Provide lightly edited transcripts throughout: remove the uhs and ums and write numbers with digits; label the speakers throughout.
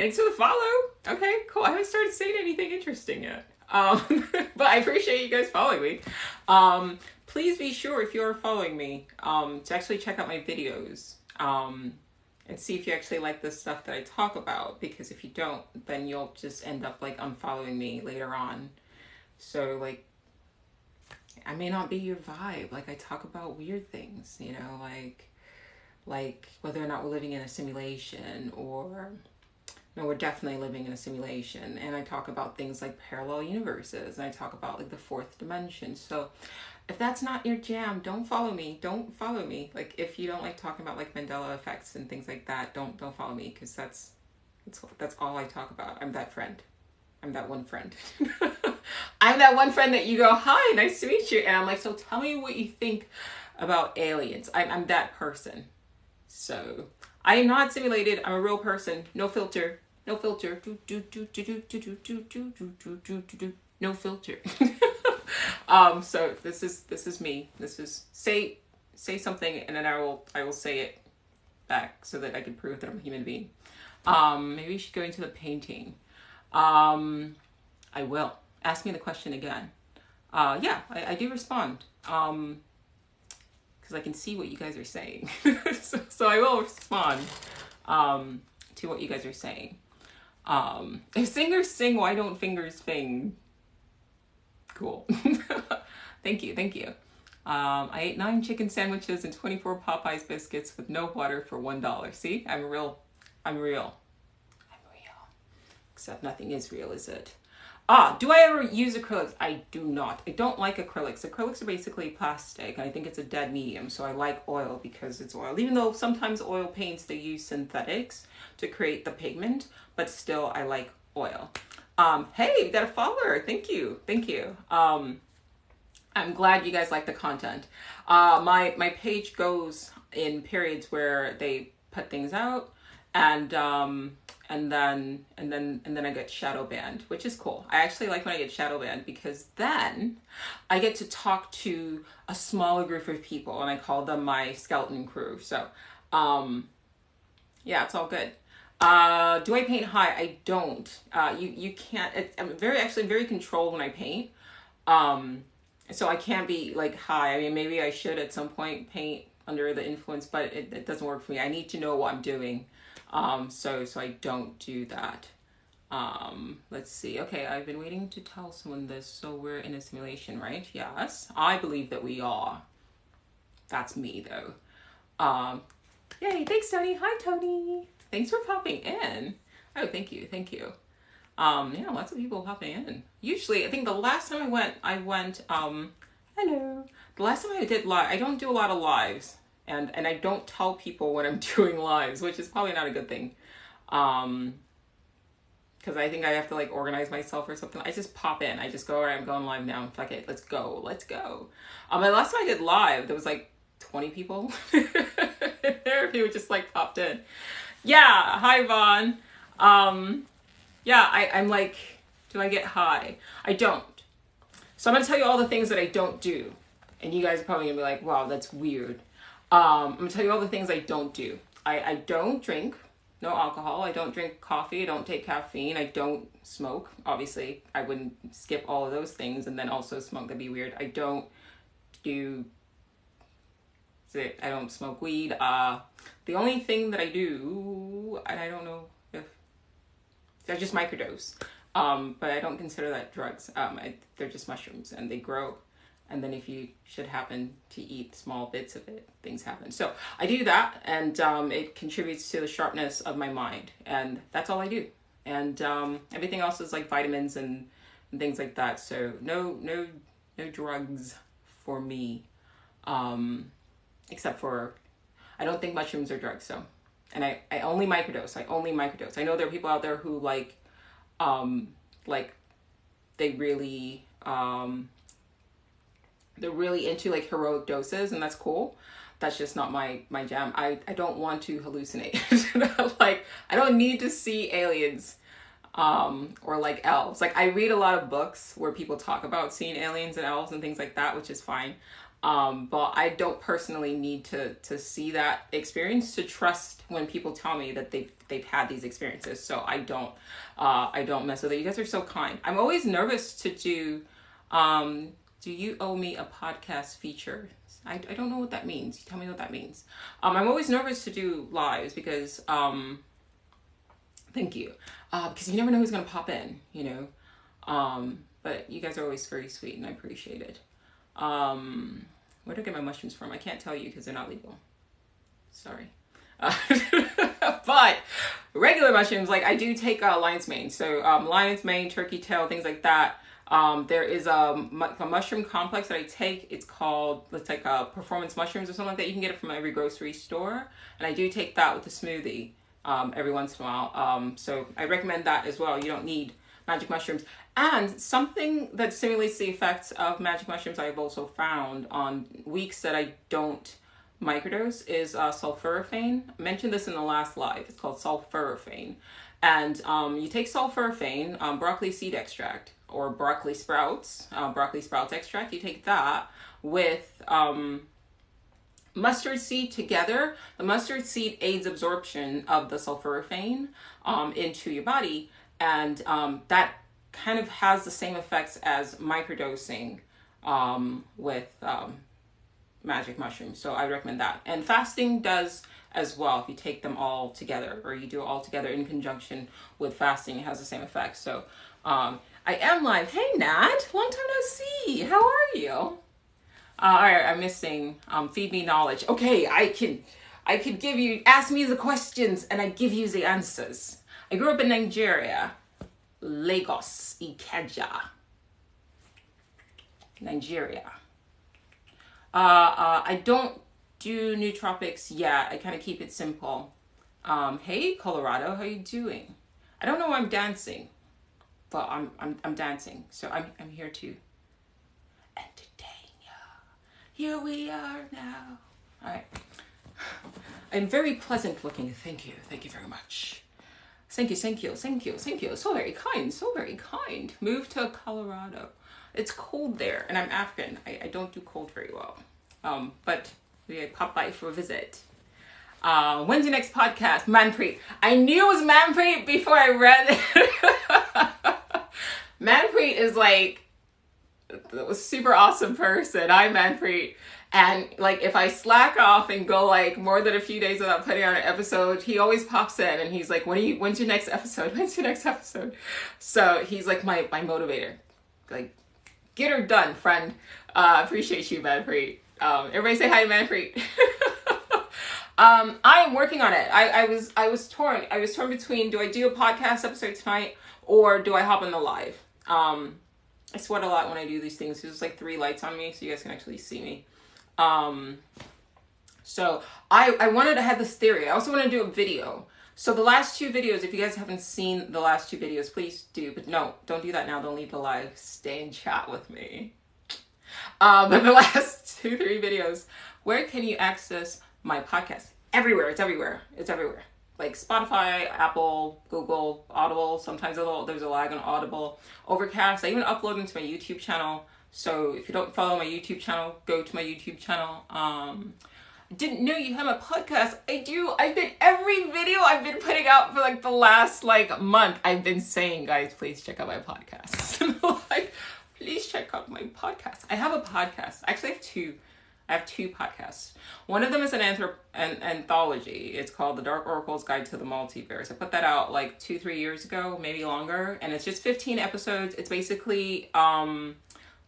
Speaker 1: Thanks for the follow. Okay, cool. I haven't started saying anything interesting yet. But I appreciate you guys following me. Please be sure, if you're following me, to actually check out my videos. And see if you actually like the stuff that I talk about, because if you don't, then you'll just end up like unfollowing me later on. So like, I may not be your vibe. Like, I talk about weird things, you know, like whether or not we're living in a simulation, or no, we're definitely living in a simulation. And I talk about things like parallel universes, and I talk about like the fourth dimension. So if that's not your jam, don't follow me. Don't follow me. Like, if you don't like talking about like Mandela effects and things like that, don't follow me, because that's all I talk about. I'm that friend. I'm that one friend. I'm that one friend that you go, hi, nice to meet you. And I'm like, so tell me what you think about aliens. I'm that person. So I am not simulated. I'm a real person. No filter. No filter. No filter. So this is me. This is say something, and then I will say it back so that I can prove that I'm a human being. Maybe we should go into the painting. I will. Ask me the question again. Yeah, I do respond. Because I can see what you guys are saying. so I will respond to what you guys are saying. If singers sing, why don't fingers sing? Cool. Thank you. I ate 9 chicken sandwiches and 24 Popeyes biscuits with no water for $1. See, I'm real. Except nothing is real, is it? Do I ever use acrylics? I do not. I don't like acrylics. Acrylics are basically plastic, and I think it's a dead medium, so I like oil because it's oil. Even though sometimes oil paints, they use synthetics to create the pigment, but still I like oil. Hey, we got a follower. Thank you. I'm glad you guys like the content. My page goes in periods where they put things out, and then I get shadow banned, which is cool. I actually like when I get shadow banned, because then I get to talk to a smaller group of people, and I call them my skeleton crew. So, yeah, it's all good. Do I paint high? I don't. You can't. I'm very controlled when I paint. So I can't be like high. I mean, maybe I should at some point paint under the influence, but it doesn't work for me. I need to know what I'm doing. So I don't do that. Let's see. Okay, I've been waiting to tell someone this. So we're in a simulation, right? Yes, I believe that we are. That's me, though. Yay, thanks, Tony. Hi, Tony. Thanks for popping in. Oh, thank you. Yeah, lots of people popping in. Usually, I think the last time I went, hello. The last time I did live, I don't do a lot of lives. And I don't tell people when I'm doing lives, which is probably not a good thing. Because I think I have to like organize myself or something. I just pop in. I just go, all right, I'm going live now. Fuck it, let's go. My last time I did live, there was like 20 people. There, if you just like popped in. Yeah, hi Vaughn. Yeah, I'm like, do I get high? I don't. So I'm gonna tell you all the things that I don't do. And you guys are probably gonna be like, wow, that's weird. I'm gonna tell you all the things I don't do. I don't drink, no alcohol. I don't drink coffee. I don't take caffeine. I don't smoke. Obviously, I wouldn't skip all of those things and then also smoke. That'd be weird. I don't smoke weed. The only thing that I do, and I don't know if they're just microdose, but I don't consider that drugs. They're just mushrooms, and they grow. And then if you should happen to eat small bits of it, things happen. So I do that, and it contributes to the sharpness of my mind. And that's all I do. And everything else is like vitamins and things like that. So no drugs for me, except for, I don't think mushrooms are drugs. So, and I only microdose. I know there are people out there who they really, they're really into like heroic doses, and that's cool. That's just not my jam. I don't want to hallucinate. Like, I don't need to see aliens or like elves. Like, I read a lot of books where people talk about seeing aliens and elves and things like that, which is fine. But I don't personally need to see that experience to trust when people tell me that they've had these experiences. So I don't mess with it. You guys are so kind. I'm always nervous to do you owe me a podcast feature? I don't know what that means. Tell me what that means. I'm always nervous to do lives because thank you. Because you never know who's gonna pop in, you know. But you guys are always very sweet and I appreciate it. Where do I get my mushrooms from? I can't tell you because they're not legal. Sorry. But regular mushrooms, like I do take lion's mane. So lion's mane, turkey tail, things like that. There is a mushroom complex that I take. It's like performance mushrooms or something like that. You can get it from every grocery store. And I do take that with a smoothie every once in a while. So I recommend that as well. You don't need magic mushrooms. And something that simulates the effects of magic mushrooms I've also found on weeks that I don't microdose is sulforaphane. I mentioned this in the last live. It's called sulforaphane. And you take sulforaphane, broccoli seed extract, or broccoli sprouts extract. You take that with mustard seed together. The mustard seed aids absorption of the sulforaphane into your body. And that kind of has the same effects as microdosing with magic mushrooms. So I recommend that. And fasting does as well. If you take them all together or you do it all together in conjunction with fasting, it has the same effect. So I am live. Hey Nat, long time no see. How are you? All right, I'm missing feed me knowledge. Okay, I can give you, ask me the questions and I give you the answers. I grew up in Nigeria, Lagos, Ikeja, Nigeria. I don't do nootropics yet. I kind of keep it simple. Hey Colorado, how you doing? I don't know why I'm dancing, but I'm dancing. So I'm here to entertain you. Here we are now. All right. I'm very pleasant looking. Thank you. Thank you very much. Thank you. So very kind. So very kind. Moved to Colorado. It's cold there, and I'm African. I don't do cold very well. But we pop by for a visit. When's your next podcast? Manpreet. I knew it was Manpreet before I read it. Manpreet is like a super awesome person. I'm Manpreet. And like if I slack off and go like more than a few days without putting out an episode, he always pops in and he's like, when's your next episode? When's your next episode? So he's like my motivator. Like, get her done, friend. Appreciate you, Manpreet. Everybody say hi to Manpreet. I am working on it. I was torn. I was torn between, do I do a podcast episode tonight or do I hop on the live? I sweat a lot when I do these things. There's like 3 lights on me so you guys can actually see me. So I wanted to have this theory. I also want to do a video. So the last 2 videos, if you guys haven't seen the last 2 videos, please do. But no, don't do that now. Don't leave the live. Stay and chat with me. But the last 2, 3 videos, where can you access my podcast? Everywhere. It's everywhere. It's everywhere. Like Spotify, Apple, Google, Audible. Sometimes there's a lag on Audible. Overcast. I even upload them to my YouTube channel. So if you don't follow my YouTube channel, go to my YouTube channel. Didn't know you have a podcast. I do. I've been every video I've been putting out for like the last like month. I've been saying, guys, please check out my podcast. Like, please check out my podcast. I have a podcast. Actually, I have two podcasts. One of them is an anthology. It's called The Dark Oracle's Guide to the Multiverse. I put that out like 2-3 years ago, maybe longer. And it's just 15 episodes. It's basically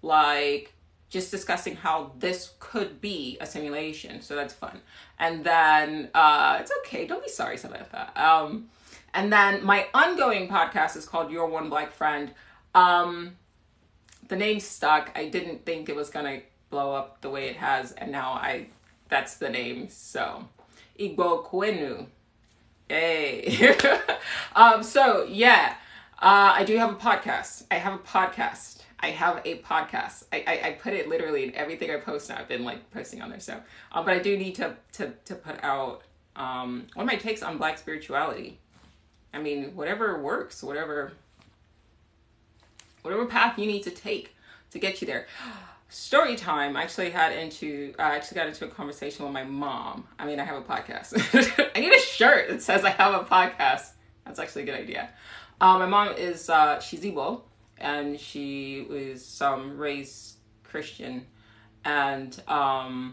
Speaker 1: like just discussing how this could be a simulation. So that's fun. And then it's okay. Don't be sorry, Samantha. And then my ongoing podcast is called Your One Black Friend. The name stuck. I didn't think it was going to blow up the way it has. And now that's the name. So Igbo Kwenu. Yay. So yeah, I do have a podcast. I have a podcast. I put it literally in everything I post now. I've been like posting on there. So, but I do need to put out, one of my takes on Black spirituality. I mean, whatever works, whatever path you need to take to get you there. story time. I actually got into a conversation with my mom. I mean, I have a podcast. I need a shirt that says I have a podcast. That's actually a good idea. My mom is she's Igbo, and she was raised Christian. And okay,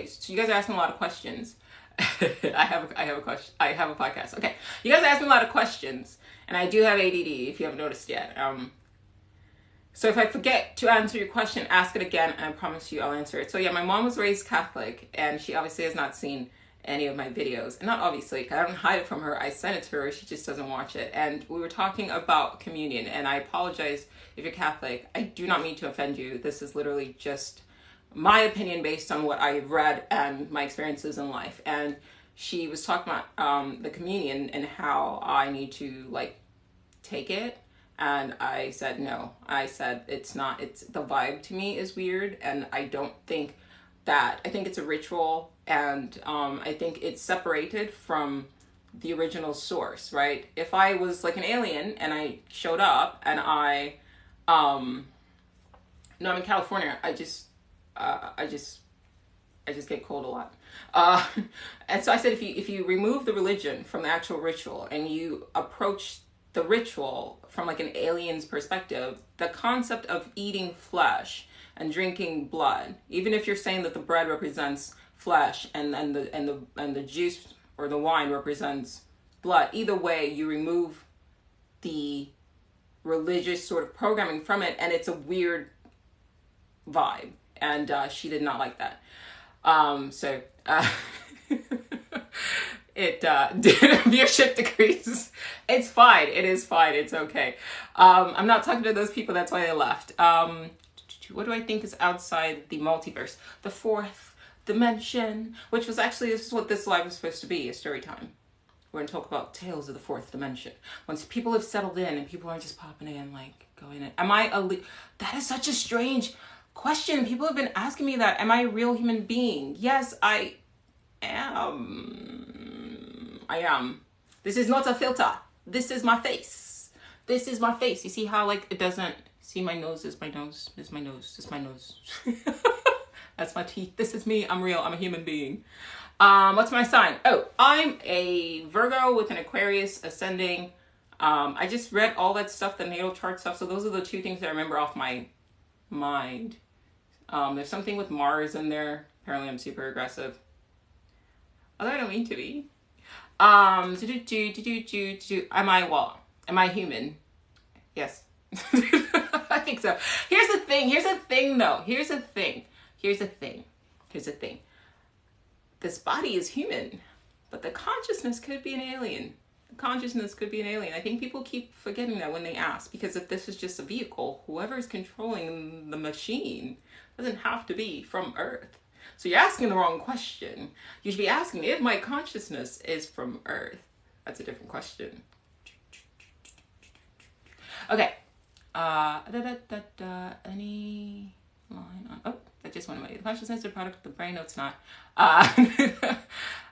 Speaker 1: so you guys are asking a lot of questions. I have a question. I have a podcast. Okay, you guys are asking a lot of questions, and I do have ADD. If you haven't noticed yet. So if I forget to answer your question, ask it again, and I promise you I'll answer it. So yeah, my mom was raised Catholic, and she obviously has not seen any of my videos. And not obviously, because I don't hide it from her. I sent it to her. She just doesn't watch it. And we were talking about communion, and I apologize if you're Catholic. I do not mean to offend you. This is literally just my opinion based on what I've read and my experiences in life. And she was talking about the communion and how I need to like take it. And I said, no. I said, it's not, the vibe to me is weird. And I don't think I think it's a ritual. And I think it's separated from the original source, right? If I was like an alien and I showed up and no, I'm in California. I just get cold a lot. And so I said, if you remove the religion from the actual ritual and you approach the ritual from like an alien's perspective, the concept of eating flesh and drinking blood, even if you're saying that the bread represents flesh and the juice or the wine represents blood, either way you remove the religious sort of programming from it, and it's a weird vibe. And she did not like that. Viewership decreases. It's fine. It is fine. It's okay. I'm not talking to those people. That's why they left. What do I think is outside the multiverse? The fourth dimension, which was actually, this is what this live was supposed to be, a story time. We're going to talk about tales of the fourth dimension. Once people have settled in and people aren't just popping in, like going in. That is such a strange question. People have been asking me that. Am I a real human being? Yes, I am. This is not a filter. This is my face. This is my face. You see how like it doesn't, see my nose is my nose. This is my nose. This is my nose. That's my teeth. This is me. I'm real. I'm a human being. What's my sign? Oh, I'm a Virgo with an Aquarius ascending. I just read all that stuff, the natal chart stuff. So those are the two things that I remember off my mind. There's something with Mars in there. Apparently I'm super aggressive. Although I don't mean to be. Am I human? Yes. I think so. Here's the thing though. Here's the thing. This body is human, but the consciousness could be an alien. I think people keep forgetting that when they ask, because if this is just a vehicle, whoever's controlling the machine doesn't have to be from Earth. So you're asking the wrong question. You should be asking if my consciousness is from Earth. That's a different question. Okay. Any line on? Oh, that just went away. The consciousness is a product of the brain. No, it's not. I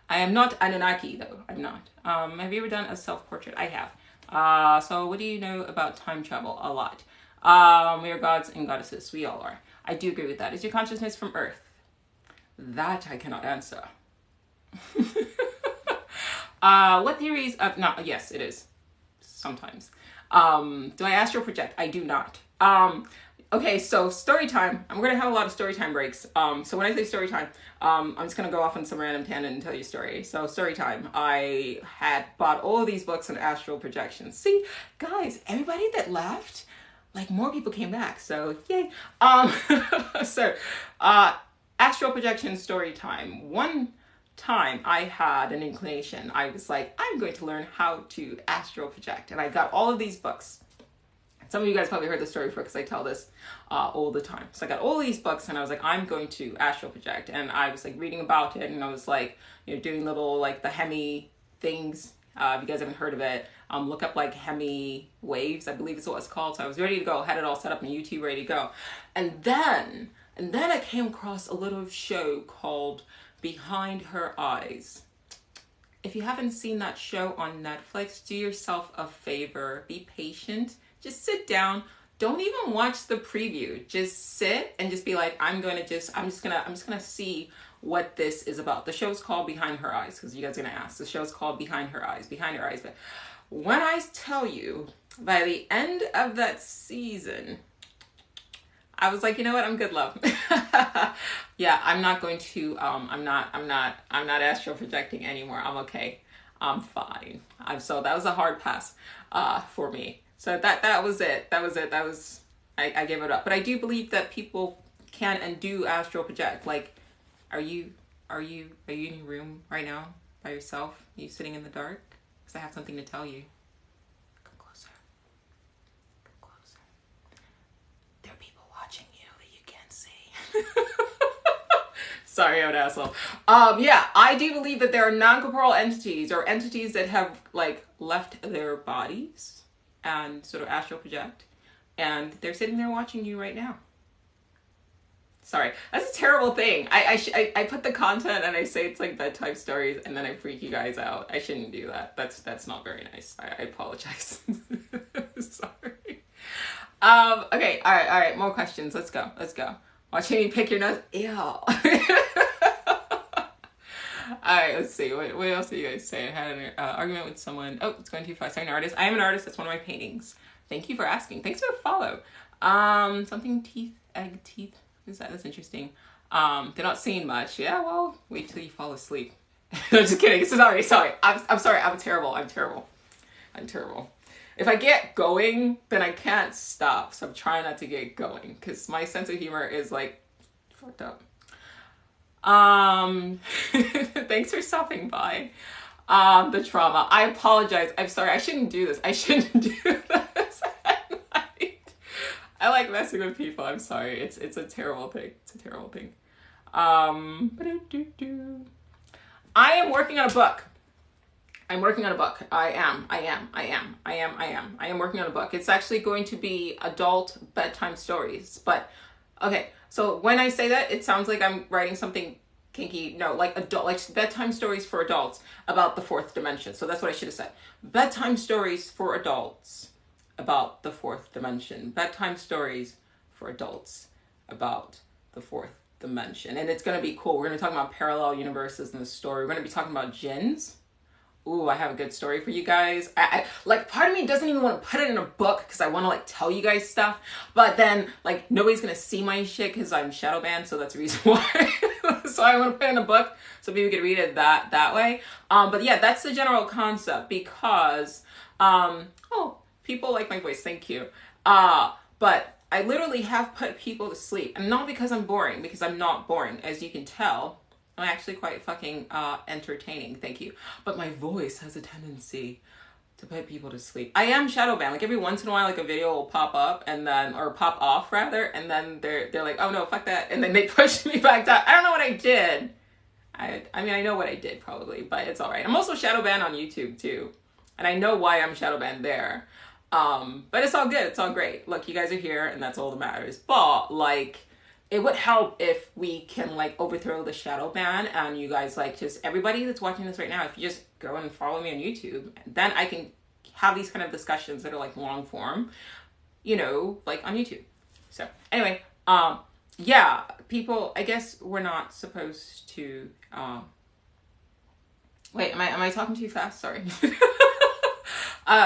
Speaker 1: am not Anunnaki, though. I'm not. Have you ever done a self-portrait? I have. So what do you know about time travel? A lot. We are gods and goddesses. We all are. I do agree with that. Is your consciousness from Earth? That I cannot answer. What theories of... No, yes, it is. Sometimes. Do I astral project? I do not. Okay, so story time. I'm going to have a lot of story time breaks. So when I say story time, I'm just going to go off on some random tangent and tell you a story. So story time. I had bought all of these books on astral projections. See, guys, everybody that left, like more people came back. So yay. Astral projection story time. One time I had an inclination. I was like, I'm going to learn how to astral project. And I got all of these books. Some of you guys probably heard the story before because I tell this all the time. So I got all these books and I was like, I'm going to astral project. And I was like reading about it and I was like, doing little like the Hemi things. If you guys haven't heard of it, look up like Hemi waves, I believe is what it's called. So I was ready to go, had it all set up on YouTube, ready to go. And then I came across a little show called Behind Her Eyes. If you haven't seen that show on Netflix, do yourself a favor. Be patient. Just sit down, don't even watch the preview. Just sit and just be like, I'm just gonna see what this is about. The show's called Behind Her Eyes, because you guys are gonna ask. The show's called Behind Her Eyes. But when I tell you, by the end of that season, I was like, you know what? I'm good, love. Yeah, I'm not going to. I'm not astral projecting anymore. I'm okay. I'm fine. So that was a hard pass, for me. So that was it. I gave it up. But I do believe that people can and do astral project. Like, are you in your room right now by yourself? Are you sitting in the dark? Because I have something to tell you. Come closer. There are people watching you that you can't see. Sorry, I'm an asshole. Yeah, I do believe that there are non-corporeal entities, or entities that have like left their bodies and sort of astral project, and they're sitting there watching you right now. Sorry, that's a terrible thing. I put the content and I say it's like bedtime stories, and then I freak you guys out. I shouldn't do that. That's not very nice. I apologize. Sorry. Okay. All right. More questions. Let's go. Watching me pick your nose. Ew. All right. Let's see. What else are you guys saying? I had an argument with someone. Oh, it's going too fast. I'm an artist. I am an artist. That's one of my paintings. Thank you for asking. Thanks for the follow. Something egg teeth. That's interesting. They're not saying much. Yeah, well, wait till you fall asleep. No, just kidding. Sorry. I'm sorry. I'm terrible. If I get going, then I can't stop. So I'm trying not to get going, because my sense of humor is like fucked up. Thanks for stopping by. The trauma. I apologize. I'm sorry. I shouldn't do this. I like messing with people. I'm sorry. It's a terrible thing. I am working on a book. I am working on a book. It's actually going to be adult bedtime stories. But okay, so when I say that, it sounds like I'm writing something kinky. No, like bedtime stories for adults about the fourth dimension. So that's what I should have said. Bedtime stories for adults about the fourth dimension. Bedtime stories for adults about the fourth dimension. And it's going to be cool. We're going to be talking about parallel universes in the story. We're going to be talking about jinns. Ooh, I have a good story for you guys. I like, part of me doesn't even want to put it in a book because I want to like tell you guys stuff. But then like nobody's going to see my shit because I'm shadow banned. So that's the reason why. So I want to put it in a book so people can read it that way. But yeah, that's the general concept, because, people like my voice, thank you. But I literally have put people to sleep. And not because I'm boring, because I'm not boring. As you can tell, I'm actually quite fucking entertaining, thank you. But my voice has a tendency to put people to sleep. I am shadow banned. Like every once in a while, like a video will pop up or pop off rather, and then they're like, oh no, fuck that. And then they push me back down. I don't know what I did. I mean, I know what I did probably, but it's all right. I'm also shadow banned on YouTube too. And I know why I'm shadow banned there. But it's all good. It's all great. Look, you guys are here and that's all that matters. But like, it would help if we can like overthrow the shadow ban, and you guys like just everybody that's watching this right now, if you just go and follow me on YouTube, then I can have these kind of discussions that are like long form, like on YouTube. So anyway, yeah, people, I guess we're not supposed to, wait, am I talking too fast? Sorry.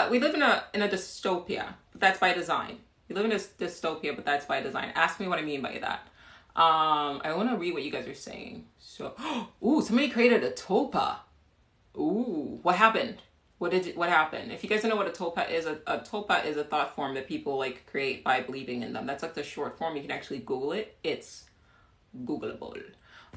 Speaker 1: We live in a dystopia, but that's by design. We live in a dystopia, but that's by design. Ask me what I mean by that. I want to read what you guys are saying. So, ooh, somebody created a tulpa. Ooh, what happened? What happened? If you guys don't know what a tulpa is a thought form that people like create by believing in them. That's like the short form. You can actually Google it. It's Googleable.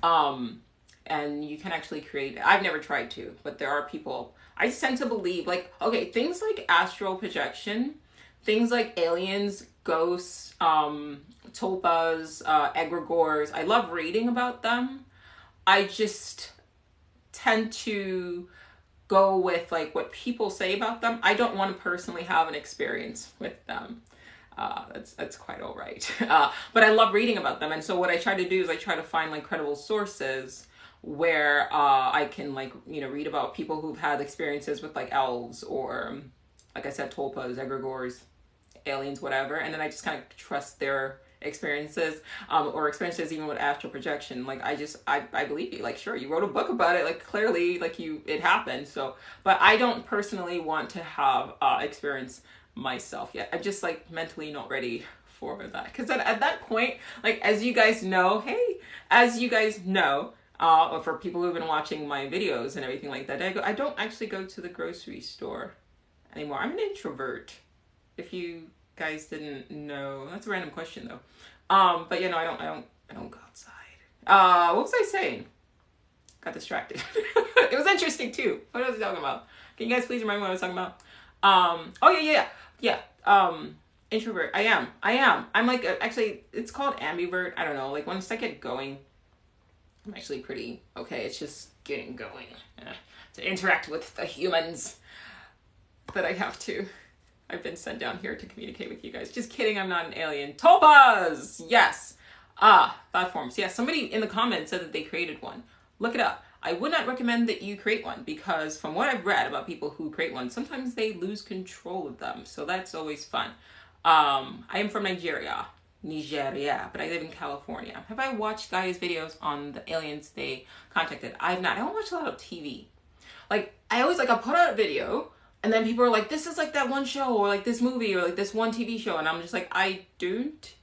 Speaker 1: And you can actually create it. I've never tried to, but there are people. I tend to believe, like, okay, things like astral projection, things like aliens, ghosts, tulpas, egregores. I love reading about them. I just tend to go with like what people say about them. I don't want to personally have an experience with them. That's quite all right. But I love reading about them. And so what I try to do is I try to find like credible sources where I can like, read about people who've had experiences with like elves or, like I said, tulpas, egregores, aliens, whatever, and then I just kind of trust their experiences, or experiences even with astral projection. Like I believe you. Like, sure, you wrote a book about it, like clearly, like it happened. So, but I don't personally want to have experience myself yet. I'm just like mentally not ready for that, because at that point, like, as you guys know, or for people who've been watching my videos and everything like that, I don't actually go to the grocery store anymore. I'm an introvert, if you guys didn't know. That's a random question though. But I don't go outside. What was I saying? Got distracted. It was interesting too. What was I talking about? Can you guys please remind me what I was talking about? Oh yeah. Introvert. I am. I'm like, actually, it's called ambivert. I don't know. Like, once I get going, I'm actually pretty okay. It's just getting going to interact with the humans that I have to. I've been sent down here to communicate with you guys. Just kidding, I'm not an alien. Tulpas! Yes. Platforms. Yeah, somebody in the comments said that they created one. Look it up. I would not recommend that you create one, because from what I've read about people who create one, sometimes they lose control of them. So that's always fun. I am from Nigeria, but I live in California. Have I watched guys' videos on the aliens they contacted? I have not. I don't watch a lot of TV. Like, I always, like, I'll put out a video, and then people are like, this is like that one show, or like this movie, or like this one TV show. And I'm just like, I don't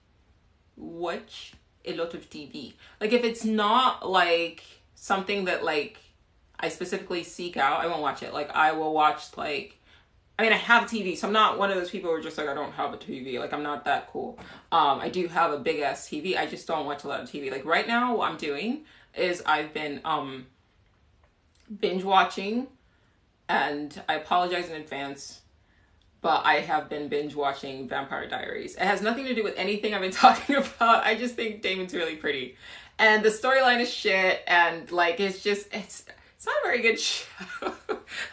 Speaker 1: watch a lot of TV. Like, if it's not like something that like I specifically seek out, I won't watch it. Like, I will watch, like, I mean, I have TV, so I'm not one of those people who are just like, I don't have a TV. Like, I'm not that cool. I do have a big ass TV. I just don't watch a lot of TV. Like, right now, what I'm doing is I've been binge watching. And I apologize in advance, but I have been binge watching Vampire Diaries. It has nothing to do with anything I've been talking about. I just think Damon's really pretty. And the storyline is shit, and like, it's not a very good show.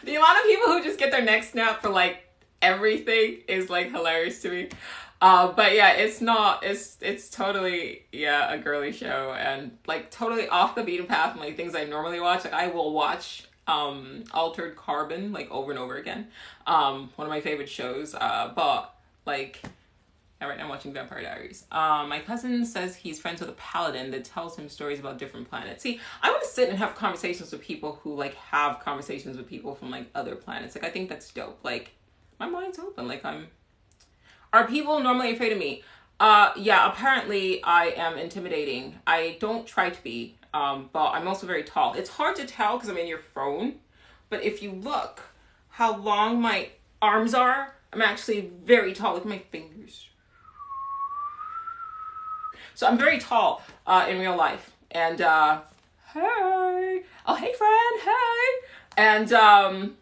Speaker 1: The amount of people who just get their neck snapped for like everything is like hilarious to me. But yeah, it's totally, a girly show, and like totally off the beaten path from like things I normally watch. Like, I will watch Altered Carbon like over and over again. One of my favorite shows. But like, right now I'm watching Vampire Diaries. My cousin says he's friends with a paladin that tells him stories about different planets. See, I want to sit and have conversations with people who like have conversations with people from like other planets. Like, I think that's dope. Like, my mind's open. Like, are people normally afraid of me? Yeah, apparently I am intimidating. I don't try to be. But I'm also very tall. It's hard to tell because I'm in your phone, but if you look how long my arms are, I'm actually very tall. Look at my fingers. So I'm very tall in real life. And hey, oh hey friend, hey, and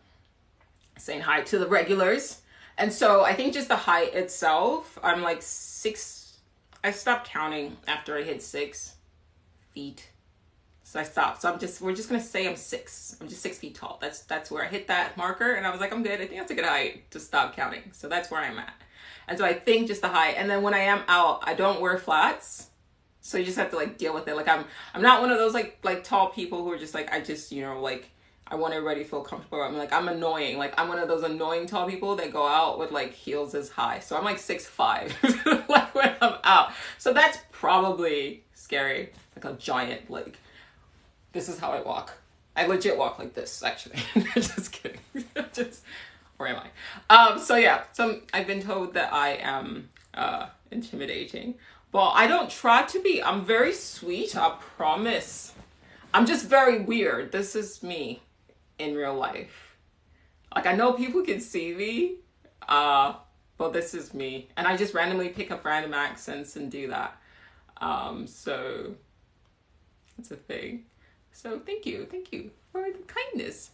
Speaker 1: saying hi to the regulars. And so I think just the height itself, I'm like 6. I stopped counting after I hit 6 feet. So I stopped. So we're just gonna say I'm 6. I'm just 6 feet tall. That's where I hit that marker, and I was like, I'm good. I think that's a good height to stop counting. So that's where I'm at. And so I think just the height. And then when I am out, I don't wear flats. So you just have to like deal with it. Like, I'm not one of those like tall people who are just like, I just, like, I want everybody to feel comfortable. I'm annoying. Like, I'm one of those annoying tall people that go out with like heels as high. So I'm like 6'5" like when I'm out. So that's probably scary. Like a giant, like, this is how I walk. I legit walk like this, actually. Just kidding. Where am I? So yeah, I've been told that I am intimidating. But I don't try to be. I'm very sweet, I promise. I'm just very weird. This is me in real life. Like, I know people can see me, but this is me. And I just randomly pick up random accents and do that. So it's a thing. So thank you for the kindness.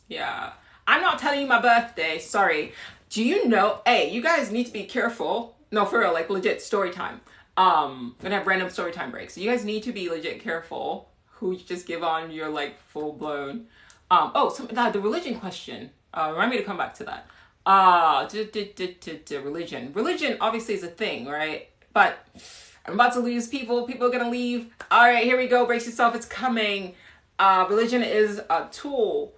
Speaker 1: Yeah, I'm not telling you my birthday. Sorry. Do you know? Hey, you guys need to be careful. No, for real, like legit story time. I'm gonna have random story time breaks. So you guys need to be legit careful who you just give on your like full blown. The religion question. Remind me to come back to that. Religion. Religion obviously is a thing, right? But I'm about to lose people. People are gonna leave. All right, here we go. Brace yourself. It's coming. Religion is a tool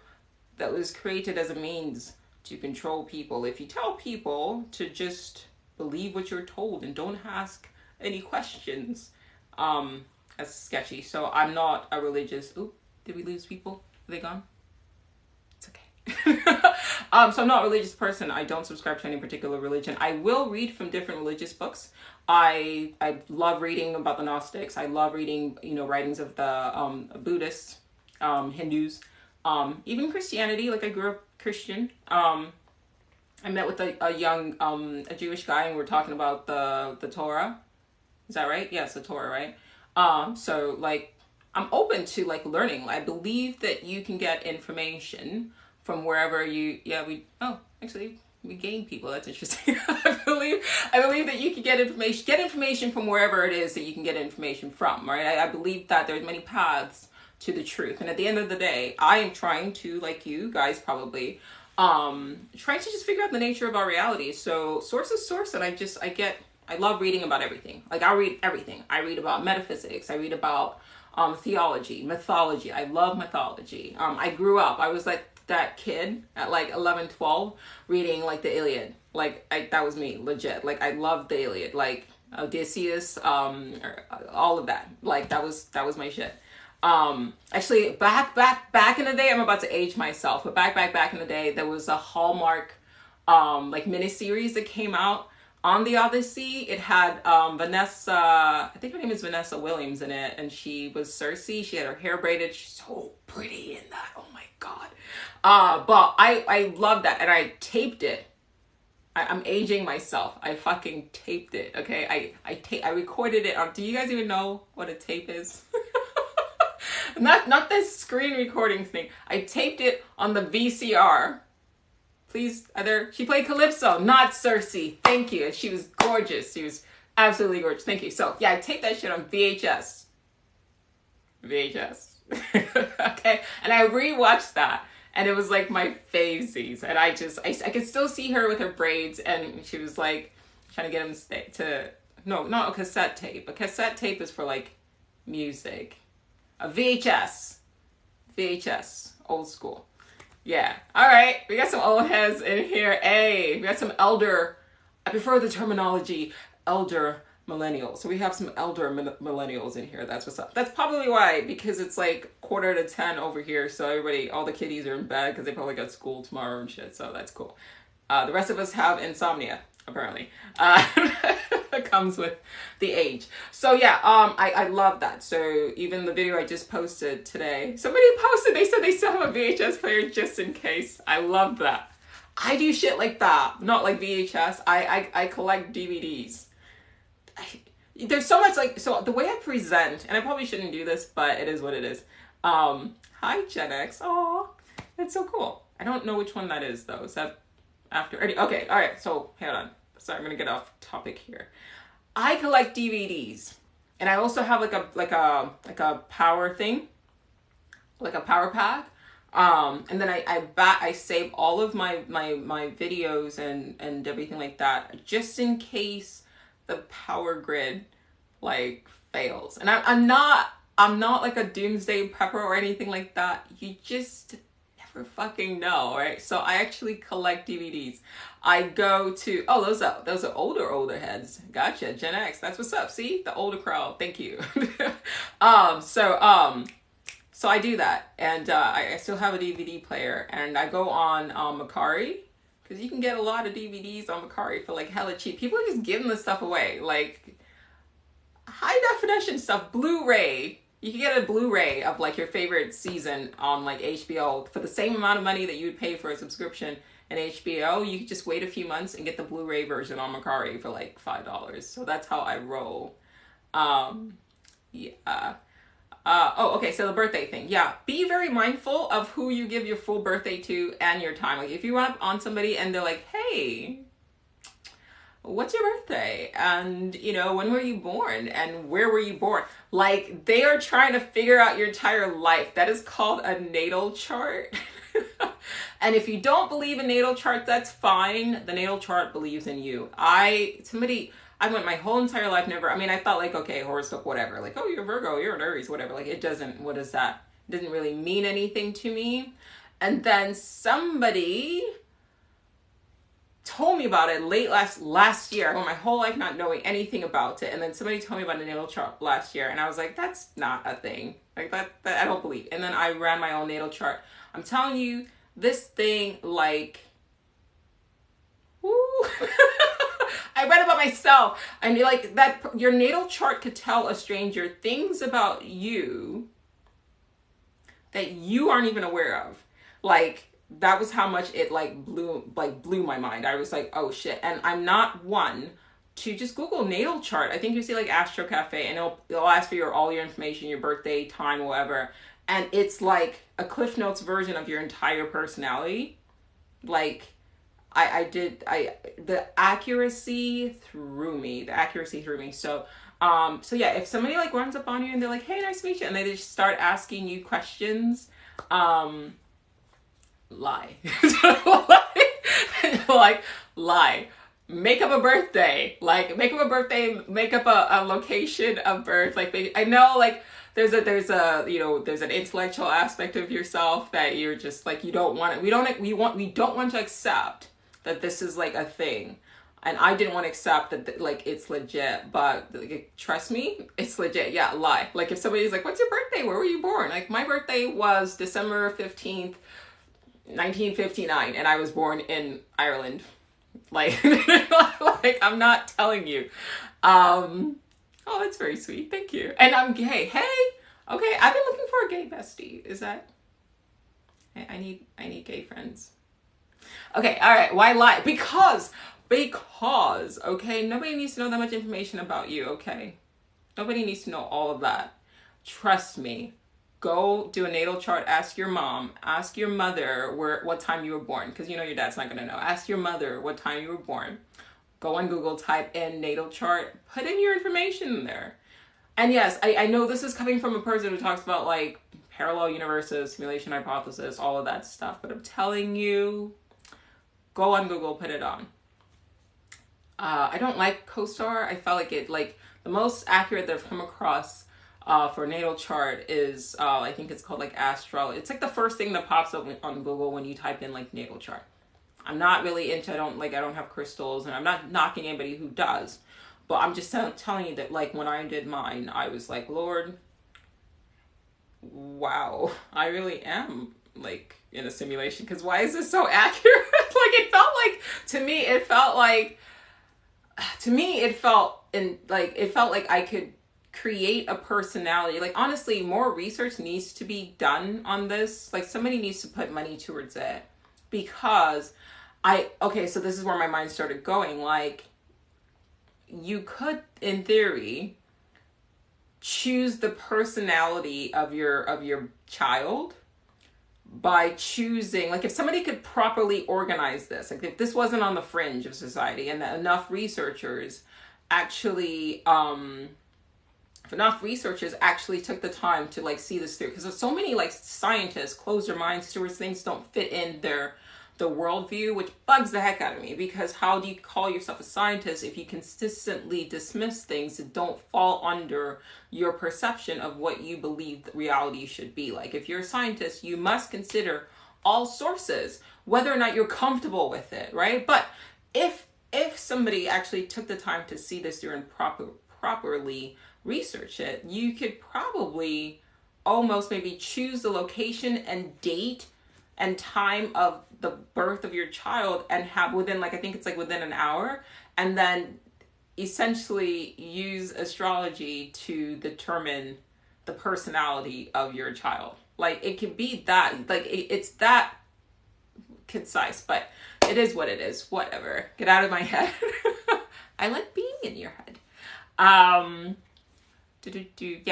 Speaker 1: that was created as a means to control people. If you tell people to just believe what you're told and don't ask any questions, that's sketchy. So I'm not a religious. Oop, did we lose people? Are they gone? It's okay. So I'm not a religious person. I don't subscribe to any particular religion. I will read from different religious books. I love reading about the Gnostics. I love reading, writings of the Buddhists, Hindus, even Christianity. Like, I grew up Christian. I met with a young a Jewish guy, and we're talking about the Torah. Is that right? Yes, the Torah, right? So like, I'm open to like learning. I believe that you can get information from wherever you. Yeah, we gain people. That's interesting. I believe that you can get information from wherever it is that you can get information from. Right? I believe that there's many paths to the truth, and at the end of the day, I am trying to, like you guys probably, trying to just figure out the nature of our reality. So source is source, and I love reading about everything. Like, I read everything. I read about metaphysics. I read about theology, mythology. I love mythology. I grew up, I was like that kid at like 11, 12, reading like the Iliad. Like, that was me, legit. Like, I loved the Iliad, like Odysseus, all of that. Like, that was my shit. Actually, back in the day, I'm about to age myself, but back in the day, there was a Hallmark like miniseries that came out on the Odyssey. It had Vanessa, I think her name is Vanessa Williams in it, and she was Cersei. She had her hair braided. She's so pretty in that. Oh my god. But I love that, and I taped it. I'm aging myself. I fucking taped it. Okay, I recorded it on. Do you guys even know what a tape is? Not this screen recording thing. I taped it on the VCR. Please, she played Calypso, not Cersei. Thank you. And she was gorgeous. She was absolutely gorgeous. Thank you. So yeah, I taped that shit on VHS. Okay. And I rewatched that, and it was like my favesies. And I could still see her with her braids, and she was like trying to get him no, not a cassette tape. A cassette tape is for like music. A VHS, old school. Yeah. All right. We got some old heads in here. Hey, we got some elder. I prefer the terminology elder millennials. So we have some elder millennials in here. That's what's up. That's probably why, because it's like 9:45 over here. So all the kiddies are in bed because they probably got school tomorrow and shit. So that's cool. The rest of us have insomnia, apparently. That comes with the age. So yeah, I love that. So even the video I just posted today, somebody posted, they said they still have a VHS player just in case. I love that. I do shit like that, not like VHS. I collect DVDs. There's so much, like, so the way I present, and I probably shouldn't do this, but it is what it is. Hi Gen X. Aw, that's so cool. I don't know which one that is though. Is that after? Okay, all right. So hold on. Sorry, I'm gonna get off topic here. I collect DVDs, and I also have like a power thing, like a power pack. And then I save all of my videos and everything like that, just in case the power grid like fails. And I'm not like a doomsday prepper or anything like that. You just never fucking know, right? So I actually collect DVDs. I go to, those are older heads. Gotcha, Gen X. That's what's up. See, the older crowd. Thank you. So I do that, and I still have a DVD player, and I go on Mercari, because you can get a lot of DVDs on Mercari for like hella cheap. People are just giving this stuff away, like high definition stuff, Blu-ray. You can get a Blu-ray of like your favorite season on like HBO for the same amount of money that you would pay for a subscription in HBO. You could just wait a few months and get the Blu-ray version on Mercari for like $5. So that's how I roll. Yeah. Okay, so the birthday thing. Yeah, be very mindful of who you give your full birthday to and your time. Like, if you run up on somebody and they're like, hey, what's your birthday? And, when were you born? And where were you born? Like, they are trying to figure out your entire life. That is called a natal chart. And if you don't believe in natal charts, that's fine. The natal chart believes in you. I went my whole entire life I thought like, okay, horoscope, whatever. Like, oh, you're Virgo, you're an Aries, whatever. Like, what is that? It doesn't really mean anything to me. And then somebody told me about it late last year. I went my whole life not knowing anything about it, and then somebody told me about a natal chart last year, and I was like, that's not a thing. Like that I don't believe. And then I ran my own natal chart. I'm telling you, this thing, like, woo. I read about myself. I mean, like, that your natal chart could tell a stranger things about you that you aren't even aware of. Like, that was how much it blew my mind. I was like, oh shit. And I'm not one to just Google natal chart. I think you see like Astro Cafe, and it'll ask for all your information, your birthday, time, whatever. And it's like a Cliff Notes version of your entire personality. Like, the accuracy threw me. So yeah, if somebody like runs up on you and they're like, hey, nice to meet you, and they just start asking you questions, lie. Like, lie. Make up a birthday. Like, make up a location of birth. Like, I know, like, there's an intellectual aspect of yourself that you're just like, we don't want to accept that this is like a thing. And I didn't want to accept that, like, it's legit, but like, trust me, it's legit. Yeah, lie. Like, if somebody's like, what's your birthday? Where were you born? Like, my birthday was December 15th, 1959, and I was born in Ireland. Like, like, I'm not telling you. Oh, that's very sweet. Thank you. And I'm gay. Hey, okay, I've been looking for a gay bestie. Is that? I need gay friends. Okay, all right. Why lie? Because, okay, nobody needs to know that much information about you, okay? Nobody needs to know all of that. Trust me. Go do a natal chart. Ask your mom. Ask your mother what time you were born, because you know your dad's not going to know. Ask your mother what time you were born. Go on Google, type in natal chart, put in your information in there. And yes, I know this is coming from a person who talks about like parallel universes, simulation hypothesis, all of that stuff, but I'm telling you, go on Google, put it on. I don't like CoStar. I felt like the most accurate that I've come across for natal chart is, I think it's called like Astral. It's like the first thing that pops up on Google when you type in like natal chart. I'm not really into, I don't have crystals, and I'm not knocking anybody who does, but I'm just telling you that, like, when I did mine, I was like, Lord, wow, I really am like in a simulation, because why is this so accurate? Like, it felt like I could create a personality. Like, honestly, more research needs to be done on this. Like, somebody needs to put money towards it, because so this is where my mind started going. Like, you could, in theory, choose the personality of your child by choosing, like, if somebody could properly organize this, like, if this wasn't on the fringe of society, and that enough researchers actually took the time to, like, see this through, because there's so many, like, scientists close their minds towards things, don't fit in the worldview, which bugs the heck out of me, because how do you call yourself a scientist if you consistently dismiss things that don't fall under your perception of what you believe that reality should be? Like, if you're a scientist, you must consider all sources, whether or not you're comfortable with it, right? But if somebody actually took the time to see this through and properly research it, you could probably almost maybe choose the location and date and time of the birth of your child, and have within, like, I think it's like within an hour, and then essentially use astrology to determine the personality of your child. Like, it can be that, like, it's that concise, but it is what it is. Whatever. Get out of my head. I like being in your head. Yeah,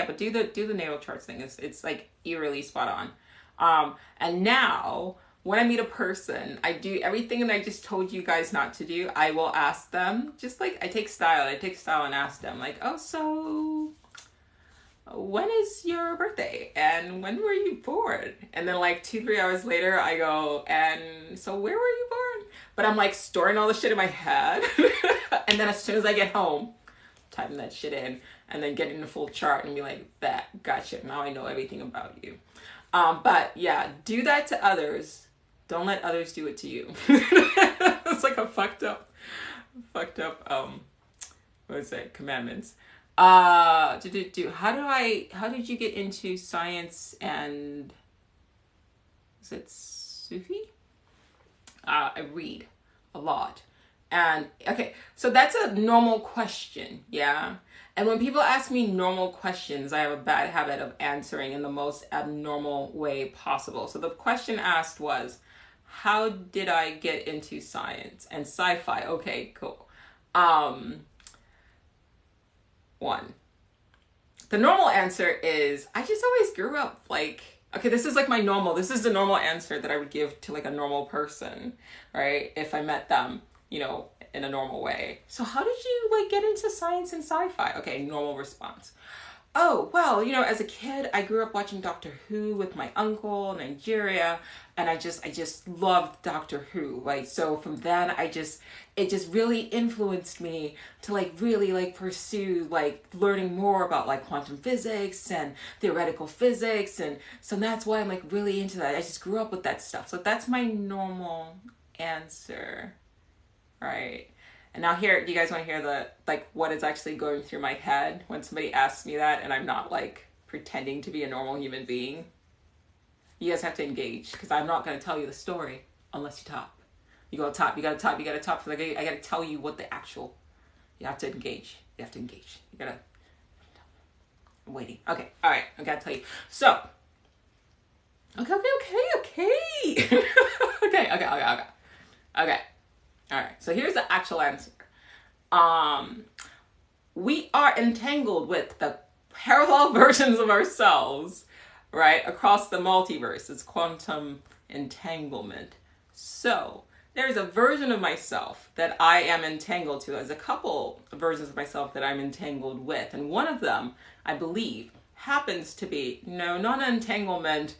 Speaker 1: but do the natal charts thing. It's like eerily spot on. And now when I meet a person, I do everything that I just told you guys not to do. I will ask them, just like I take style and ask them, like, oh, so when is your birthday? And when were you born? And then like 2-3 hours later, I go, and so where were you born? But I'm like storing all the shit in my head. And then as soon as I get home, typing that shit in, and then getting the full chart and be like, that, gotcha. Now I know everything about you. But yeah, do that to others. Don't let others do it to you. It's like a fucked up, what is it? Commandments. How did you get into science and, is it Sufi? I read a lot. And okay, so that's a normal question, yeah? And when people ask me normal questions, I have a bad habit of answering in the most abnormal way possible. So the question asked was, how did I get into science and sci-fi? Okay, cool. One. The normal answer is, I just always grew up like, okay, this is like my normal, this is the normal answer that I would give to like a normal person, right? If I met them, you know, in a normal way. So how did you like get into science and sci-fi? Okay, normal response. Oh, well, you know, as a kid, I grew up watching Doctor Who with my uncle in Nigeria, and I just loved Doctor Who, right? So from then, it just really influenced me to like really like pursue like learning more about like quantum physics and theoretical physics, and so that's why I'm like really into that. I just grew up with that stuff. So that's my normal answer, right? And now here, do you guys want to hear the, like, what is actually going through my head when somebody asks me that and I'm not, like, pretending to be a normal human being? You guys have to engage, because I'm not going to tell you the story unless you top. You gotta top. So I gotta tell you what the actual, you have to engage. You gotta, I'm waiting. Okay, all right, I gotta tell you. So, okay. Okay. All right, so here's the actual answer. We are entangled with the parallel versions of ourselves, right, across the multiverse. It's quantum entanglement. So there's a version of myself that I am entangled to. There's a couple versions of myself that I'm entangled with. And one of them, I believe, happens to be, no, not an entanglement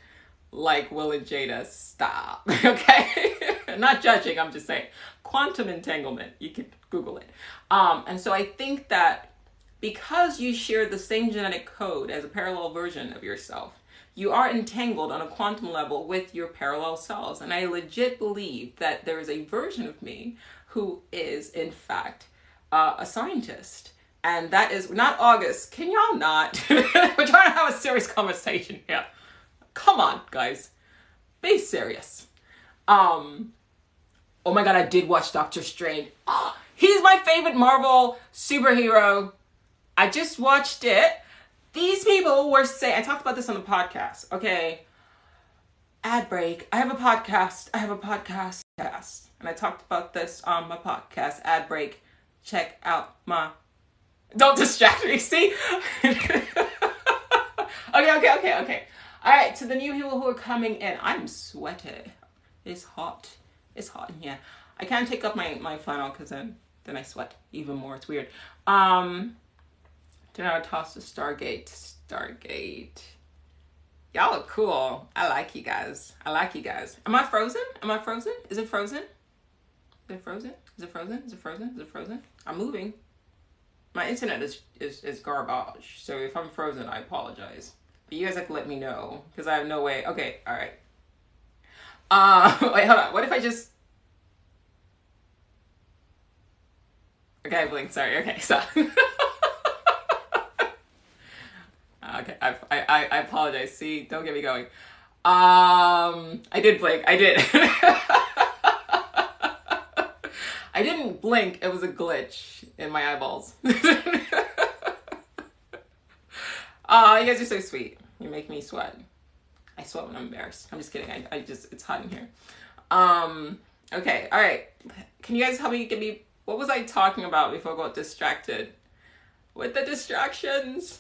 Speaker 1: like Will and Jada. Stop, okay? Not judging, I'm just saying. Quantum entanglement, you can Google it. And so I think that because you share the same genetic code as a parallel version of yourself, you are entangled on a quantum level with your parallel selves. And I legit believe that there is a version of me who is, in fact, a scientist. And that is not August. Can y'all not? We're trying to have a serious conversation here. Come on, guys. Be serious. Oh my god, I did watch Doctor Strange. Oh, he's my favorite Marvel superhero. I just watched it. These people were saying, I talked about this on the podcast, okay? Ad break. I have a podcast. And I talked about this on my podcast. Ad break. Check out my... Don't distract me, see? Okay. All right, to the new people who are coming in. I'm sweated. It's hot. It's hot in here. I can't take up my flannel because then I sweat even more. It's weird. Do not toss the Stargate. Y'all look cool. I like you guys. Am I frozen? Is it frozen? I'm moving. My internet is garbage. So if I'm frozen, I apologize. But you guys have to let me know because I have no way. Okay, all right. Wait, hold on. What if I just... Okay, I blinked. Sorry. Okay, so... okay, I apologize. See, don't get me going. I did blink. I did. I didn't blink. It was a glitch in my eyeballs. You guys are so sweet. You make me sweat. I sweat when I'm embarrassed. I'm just kidding. I just, it's hot in here. Okay, all right. Can you guys help me give me, what was I talking about before I got distracted? With the distractions,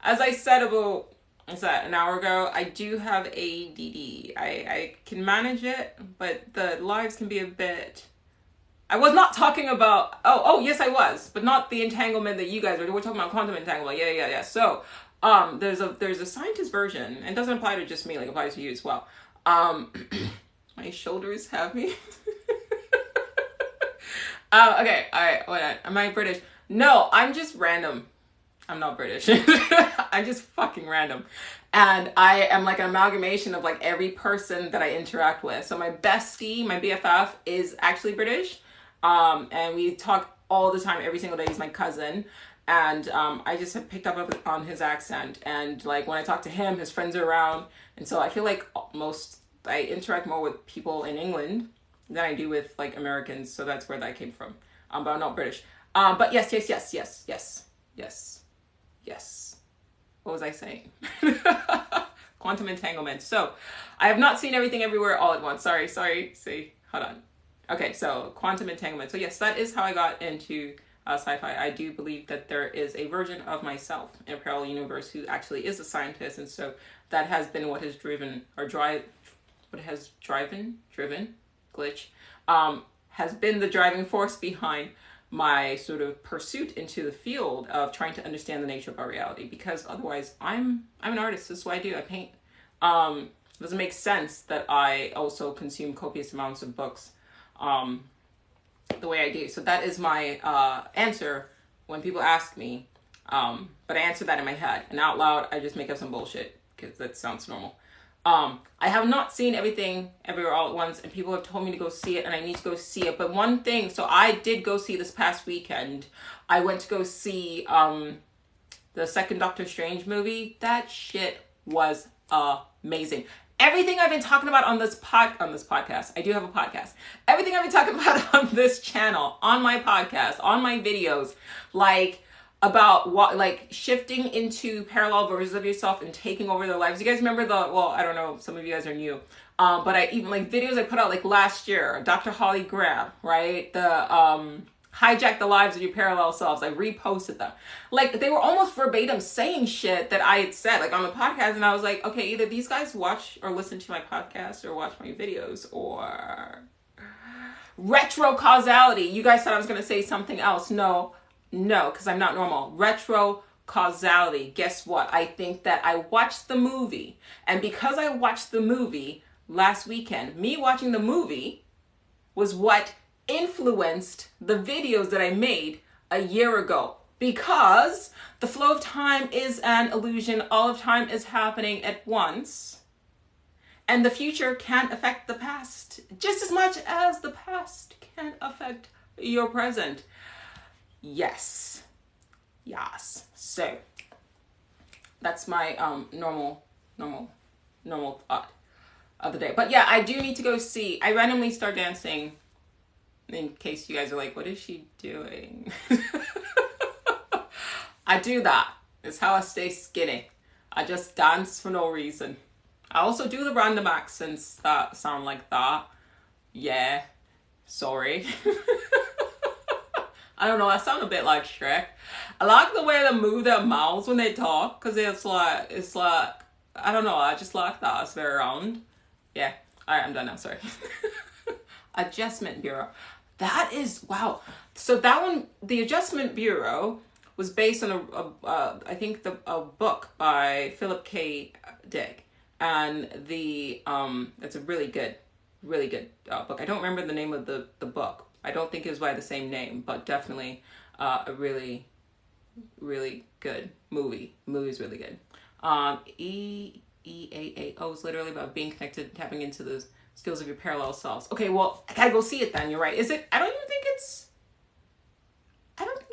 Speaker 1: as I said about, an hour ago, I do have ADD. I can manage it, but the lives can be a bit... I was not talking about, oh, yes, I was, but not the entanglement that you guys are. We're talking about quantum entanglement. Yeah. So, there's a scientist version, and it doesn't apply to just me, like it applies to you as well. My shoulders have me. Okay, all right, what? Am I British? No, I'm just random. I'm not British. I'm just fucking random. And I am like an amalgamation of like every person that I interact with. So my bestie, my BFF, is actually British. And we talk all the time, every single day. He's my cousin. And I just have picked up on his accent. And like when I talk to him, his friends are around. And so I feel like I interact more with people in England than I do with like Americans. So that's where that came from. But I'm not British. But yes. What was I saying? Quantum entanglement. So I have not seen everything everywhere all at once. Sorry. See, hold on. Okay, so quantum entanglement. So yes, that is how I got into sci-fi. I do believe that there is a version of myself in a parallel universe who actually is a scientist. And so that has been what has driven glitch, has been the driving force behind my sort of pursuit into the field of trying to understand the nature of our reality, because otherwise I'm an artist. This is what I do. I paint. It doesn't make sense that I also consume copious amounts of books the way I do. So that is my answer when people ask me, but I answer that in my head, and out loud I just make up some bullshit because that sounds normal. I have not seen everything everywhere all at once, and people have told me to go see it, and I need to go see it. But one thing, so I did go see this past weekend. I went to go see the second Doctor Strange movie. That shit was amazing. Everything I've been talking about on this podcast, I do have a podcast. Everything I've been talking about on this channel, on my podcast, on my videos, like about what, like shifting into parallel versions of yourself and taking over their lives. You guys remember I don't know, some of you guys are new, but I even like videos I put out like last year, Dr. Holly Graham, right? The hijack the lives of your parallel selves. I reposted them. Like they were almost verbatim saying shit that I had said like on the podcast, and I was like, okay, either these guys watch or listen to my podcast or watch my videos, or retrocausality. You guys thought I was going to say something else. No, because I'm not normal. Retrocausality. Guess what? I think that I watched the movie, and because I watched the movie last weekend, me watching the movie was what influenced the videos that I made a year ago, because the flow of time is an illusion. All of time is happening at once, and the future can't affect the past just as much as the past can affect your present. Yes. So that's my normal thought of the day. But yeah, I do need to go see. I randomly start dancing. In case you guys are like, what is she doing? I do that. It's how I stay skinny. I just dance for no reason. I also do the random accents that sound like that. Yeah. Sorry. I don't know, I sound a bit like Shrek. I like the way they move their mouths when they talk, because it's like, I don't know, I just like that. It's very round. Yeah. Alright, I'm done now, sorry. Adjustment Bureau. That is, wow. So that one, the Adjustment Bureau was based on a book by Philip K. Dick. And it's a really good book. I don't remember the name of the book. I don't think it was by the same name, but definitely a really, really good movie. The movie is really good. EAAO is literally about being connected, tapping into the skills of your parallel selves. Okay, well, I gotta go see it then. You're right. Is it still out in theaters? I don't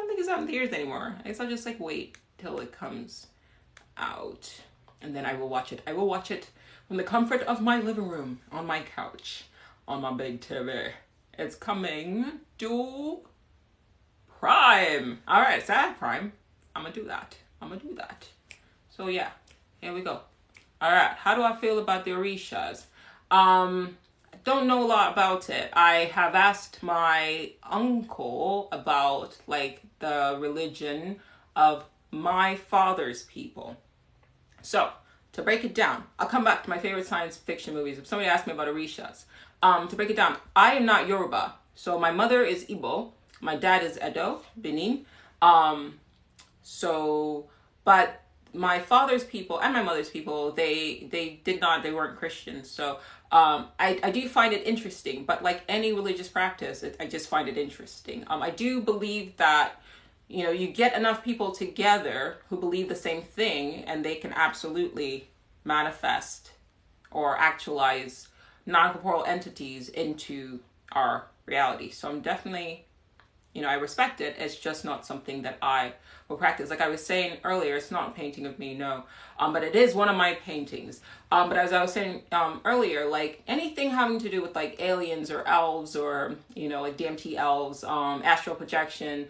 Speaker 1: think it's out in theaters anymore. I guess I'll just like wait till it comes out, and then I will watch it. I will watch it from the comfort of my living room, on my couch, on my big TV. It's coming to Prime. All right, it's at Prime. I'm gonna do that. So yeah, here we go. All right, how do I feel about the Orishas? Don't know a lot about it. I have asked my uncle about like the religion of my father's people. So to break it down, I'll come back to my favorite science fiction movies. If somebody asked me about Orishas, to break it down, I am not Yoruba. So my mother is Igbo. My dad is Edo, Benin. But my father's people and my mother's people, they weren't Christians. So I do find it interesting, but like any religious practice, I just find it interesting. I do believe that, you know, you get enough people together who believe the same thing, and they can absolutely manifest or actualize non-corporeal entities into our reality. So I'm definitely, you know, I respect it. It's just not something that I will practice. Like I was saying earlier, it's not a painting of me, no. But it is one of my paintings. But as I was saying earlier, like anything having to do with like aliens or elves or, you know, like DMT elves, astral projection,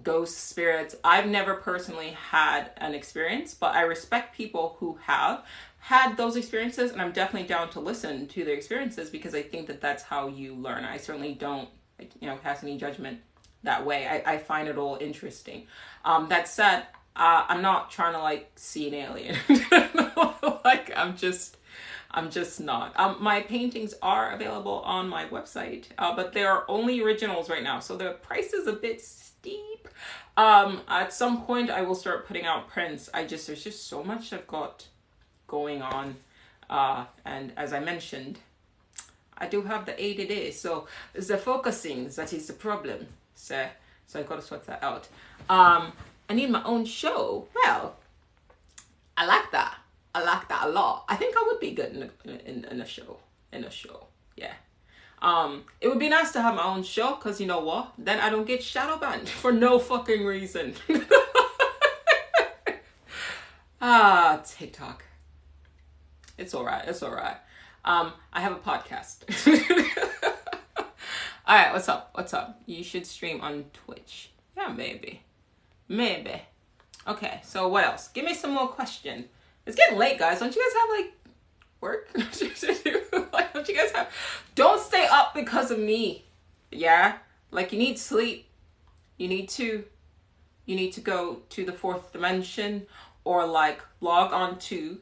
Speaker 1: ghost spirits, I've never personally had an experience, but I respect people who have had those experiences, and I'm definitely down to listen to their experiences because I think that that's how you learn. I certainly don't, you know, cast any judgment that way. I find it all interesting. That said, I'm not trying to like see an alien. Like I'm just not. My paintings are available on my website, but they are only originals right now, so the price is a bit steep. At some point I will start putting out prints. There's just so much I've got going on, and as I mentioned, I do have the ADD, so it's the focusing that is the problem. So I gotta sort that out. I need my own show. Well, I like that. I like that a lot. I think I would be good in a show. Yeah. It would be nice to have my own show, because you know what? Then I don't get shadow banned for no fucking reason. TikTok. It's alright. I have a podcast. Alright, what's up? You should stream on Twitch. Yeah, maybe. Okay, so what else? Give me some more questions. It's getting late, guys. Don't you guys have like work? Like, don't you guys have? Don't stay up because of me. Yeah, like you need sleep. You need to go to the fourth dimension, or like log on to,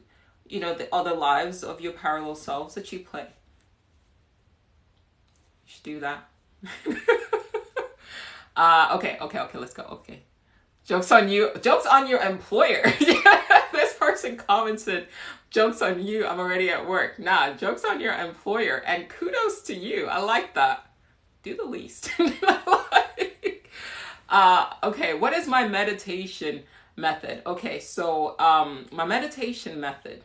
Speaker 1: you know, the other lives of your parallel selves that you play. You should do that. Okay, let's go. Okay. Joke's on you. Joke's on your employer. This person commented, joke's on you, I'm already at work. Nah, joke's on your employer, and kudos to you. I like that. Do the least. Okay, what is my meditation method? Okay, so my meditation method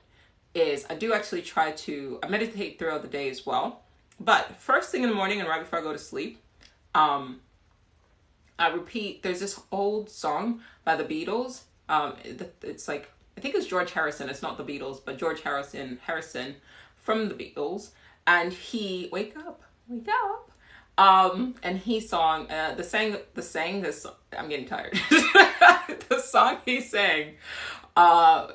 Speaker 1: is I do actually I meditate throughout the day as well. But first thing in the morning and right before I go to sleep, I repeat, there's this old song by the Beatles. It's like, I think it's George Harrison. It's not the Beatles, but George Harrison from the Beatles. And he, wake up. And he sang, this, I'm getting tired. The song he sang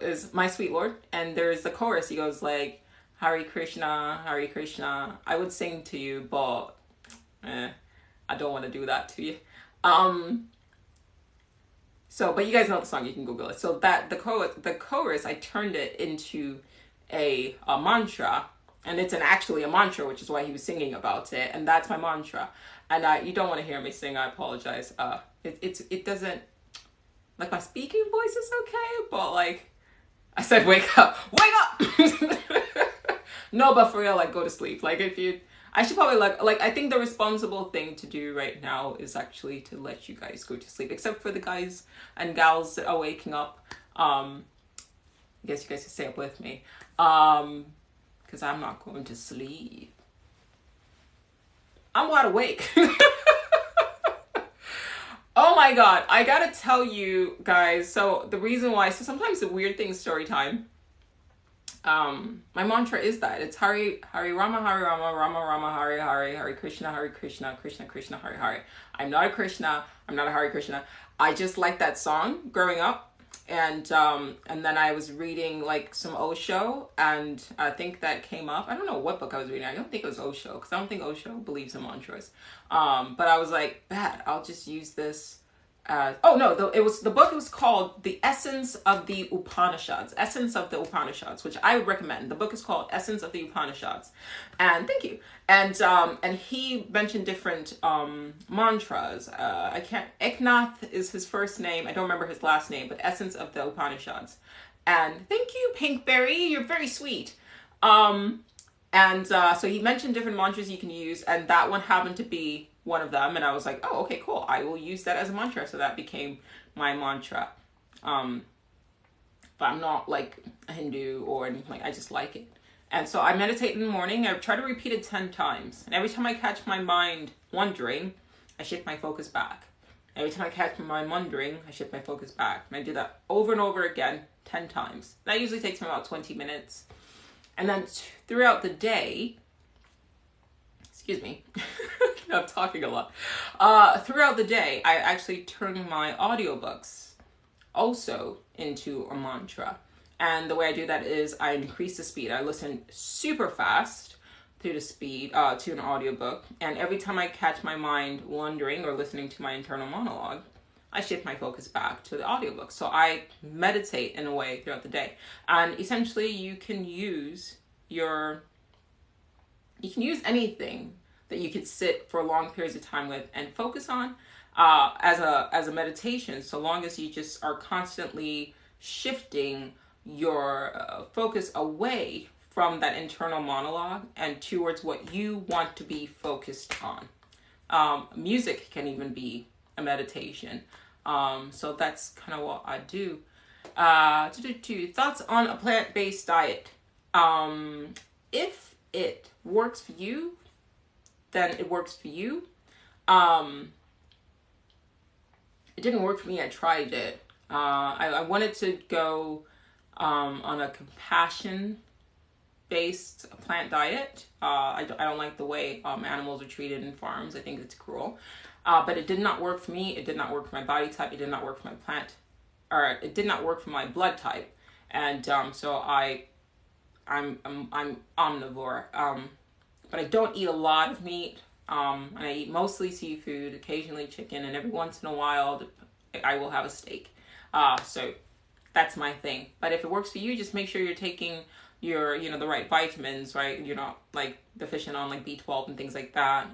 Speaker 1: is My Sweet Lord. And there's the chorus. He goes like, Hare Krishna, Hare Krishna. I would sing to you, but I don't want to do that to you. But you guys know the song, you can Google it. So that the chorus, I turned it into a mantra, and it's actually a mantra, which is why he was singing about it. And that's my mantra. And you don't want to hear me sing, I apologize. It doesn't, like my speaking voice is okay, but like I said, wake up. No, but for real, like go to sleep. Like I should probably like I think the responsible thing to do right now is actually to let you guys go to sleep, except for the guys and gals that are waking up. I guess you guys can stay up with me, because I'm not going to sleep. I'm wide awake. Oh my god, I gotta tell you guys, so the reason why, so sometimes the weird thing story time. My mantra is that it's Hare Rama, Rama Rama, Hare Krishna, Krishna Krishna, Hare Hare. I'm not a Krishna, I'm not a Hare Krishna. I just like that song growing up, and then I was reading like some Osho, and I think that came up. I don't know what book I was reading. I don't think it was Osho, because I don't think Osho believes in mantras. But I was like, bad, I'll just use this. The book was called The Essence of the Upanishads, which I would recommend. The book is called Essence of the Upanishads. And thank you. And he mentioned different mantras. Eknath is his first name. I don't remember his last name, but Essence of the Upanishads. And thank you, Pinkberry. You're very sweet. So he mentioned different mantras you can use, and that one happened to be one of them, and I was like, oh, okay, cool. I will use that as a mantra. So that became my mantra. But I'm not like a Hindu or anything. Like, I just like it. And so I meditate in the morning. I try to repeat it 10 times. And every time I catch my mind wandering, I shift my focus back. Every time I catch my mind wandering, I shift my focus back. And I do that over and over again, 10 times. That usually takes me about 20 minutes. And then throughout the day, excuse me, I'm talking a lot. Throughout the day, I actually turn my audiobooks also into a mantra. And the way I do that is I increase the speed. I listen super fast through the speed to an audiobook. And every time I catch my mind wandering or listening to my internal monologue, I shift my focus back to the audiobook. So I meditate in a way throughout the day. And essentially you can use anything that you could sit for long periods of time with and focus on as a meditation, so long as you just are constantly shifting your focus away from that internal monologue and towards what you want to be focused on. Music can even be a meditation. So that's kind of what I do. Thoughts on a plant-based diet. If it works for you, then it works for you. It didn't work for me. I tried it. I wanted to go on a compassion-based plant diet. I don't like the way animals are treated in farms. I think it's cruel. But it did not work for me. It did not work for my body type. It did not work for my it did not work for my blood type. And so I'm omnivore. But I don't eat a lot of meat. And I eat mostly seafood, occasionally chicken, and every once in a while I will have a steak. So that's my thing. But if it works for you, just make sure you're taking your, the right vitamins, right? You're not like deficient on like B12 and things like that.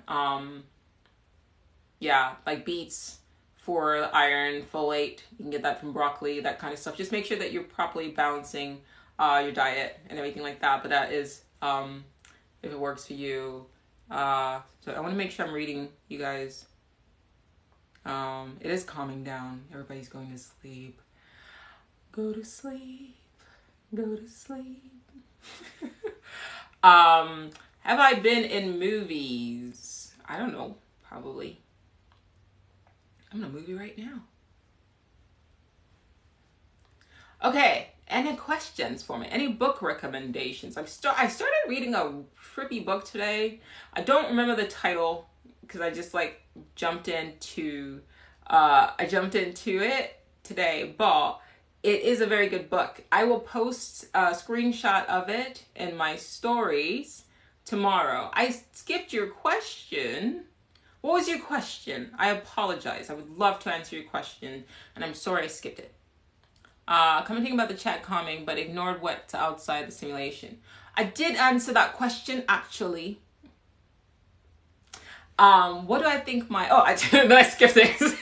Speaker 1: Like beets for iron, folate. You can get that from broccoli, that kind of stuff. Just make sure that you're properly balancing your diet and everything like that. But that is, if it works for you. So I want to make sure I'm reading you guys. It is calming down. Everybody's going to sleep. Go to sleep. Go to sleep. Have I been in movies? I don't know. Probably. I'm in a movie right now. Okay. Any questions for me? Any book recommendations? I started reading a trippy book today. I don't remember the title because I just like jumped into it today, but it is a very good book. I will post a screenshot of it in my stories tomorrow. I skipped your question. What was your question? I apologize. I would love to answer your question, and I'm sorry I skipped it. Commenting about the chat calming, but ignored what's outside the simulation. I did answer that question, actually. What do I think I skipped things.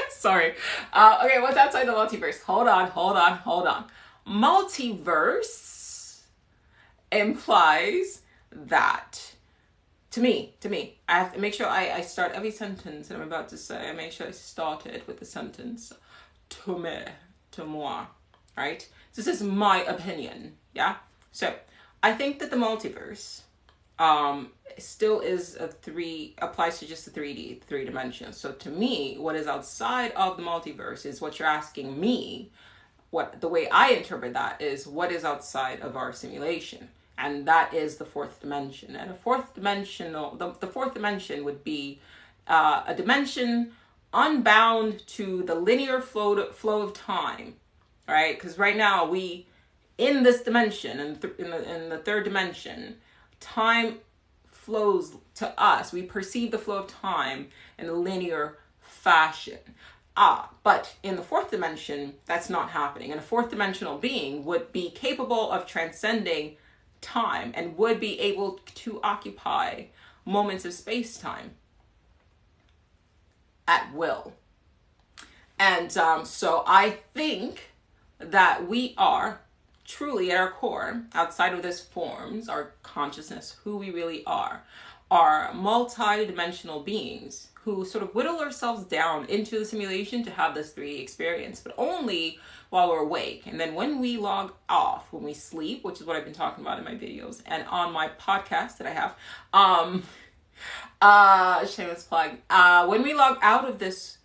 Speaker 1: Sorry. Okay, what's outside the multiverse? Hold on. Multiverse implies that, to me, I have to make sure I start every sentence that I'm about to say. I make sure I start it with the sentence, to me. To moi, right? This is my opinion, yeah? So, I think that the multiverse still is applies to just the 3D, 3 dimensions. So to me, what is outside of the multiverse is what you're asking me. The way I interpret that is what is outside of our simulation. And that is the 4th dimension. And the fourth dimension would be a dimension unbound to the linear flow of time, right? Because right now in this dimension, in the 3rd dimension, time flows to us. We perceive the flow of time in a linear fashion. But in the 4th dimension, that's not happening. And a 4th dimensional being would be capable of transcending time and would be able to occupy moments of space-time at will. And so I think that we are truly at our core, outside of this forms, our consciousness, who we really are are multi-dimensional beings who sort of whittle ourselves down into the simulation to have this 3D experience, but only while we're awake. And then when we log off, when we sleep, which is what I've been talking about in my videos and on my podcast that I have, shameless plug, when we log out of this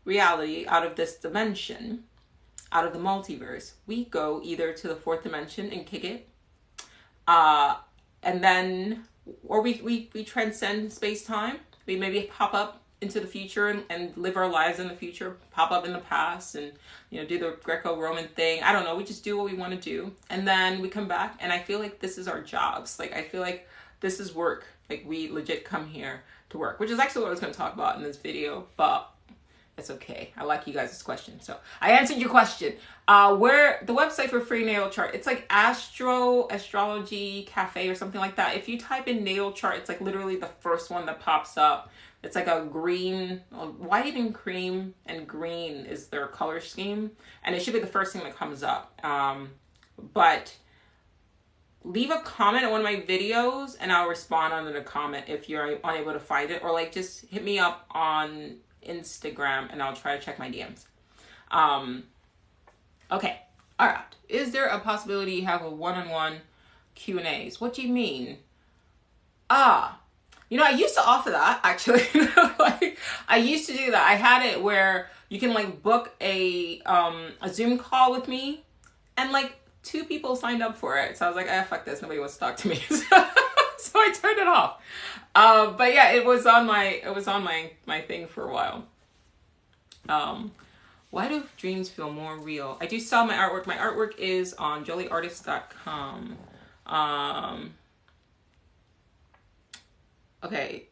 Speaker 1: reality, out of this dimension, out of the multiverse, we go either to the 4th dimension and kick it, and then, or we transcend space-time. We maybe pop up into the future and live our lives in the future, pop up in the past and, you know, do the Greco-Roman thing. I don't know. We just do what we want to do. And then we come back, and I feel like this is our jobs. Like, I feel like this is work. Like, we legit come here to work, which is actually what I was going to talk about in this video, but it's okay. I like you guys' question. So I answered your question. Where the website for free natal chart, it's like Astrology Cafe or something like that. If you type in natal chart, it's like literally the first one that pops up. It's like a green, white and cream and green is their color scheme. And it should be the first thing that comes up. But leave a comment on one of my videos and I'll respond under the comment if you're unable to find it. Or like just hit me up on Instagram and I'll try to check my DMs. Okay. All right. Is there a possibility you have a one-on-one Q&As? What do you mean? You know, I used to offer that actually. Like, I used to do that. I had it where you can like book a Zoom call with me, and like 2 people signed up for it. So I was like, fuck this. Nobody wants to talk to me. So I turned it off. But yeah, it was on my thing for a while. Why do dreams feel more real? I do sell my artwork. My artwork is on jollyartist.com. Okay.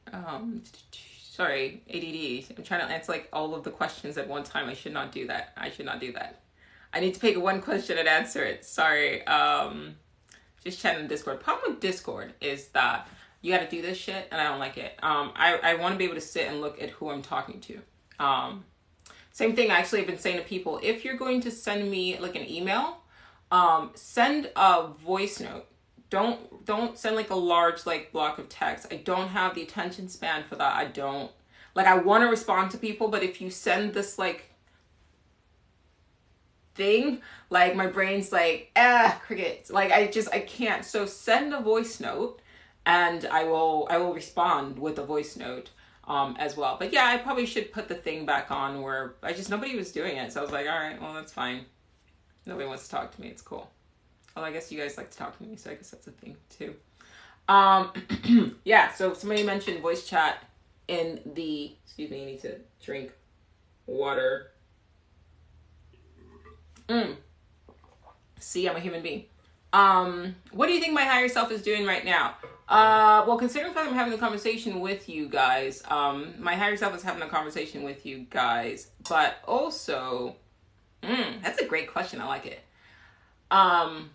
Speaker 1: Sorry, ADD. I'm trying to answer like all of the questions at one time. I should not do that. I need to pick one question and answer it. Sorry. Just chatting in Discord. Problem with Discord is that you got to do this shit, and I don't like it. I want to be able to sit and look at who I'm talking to. Same thing. Actually, I've been saying to people: if you're going to send me like an email, send a voice note. Don't send like a large like block of text. I don't have the attention span for that. I want to respond to people, but if you send this like thing, like my brain's like crickets. Like I can't. So send a voice note and I will respond with a voice note as well. But yeah, I probably should put the thing back on where nobody was doing it. So I was like, all right, well, that's fine. Nobody wants to talk to me. It's cool. Well, I guess you guys like to talk to me, so I guess that's a thing too. Yeah, so somebody mentioned voice chat in the, excuse me, I need to drink water. See, I'm a human being. What do you think my higher self is doing right now? Well, considering the fact I'm having a conversation with you guys, my higher self is having a conversation with you guys, but also, that's a great question. I like it. Probably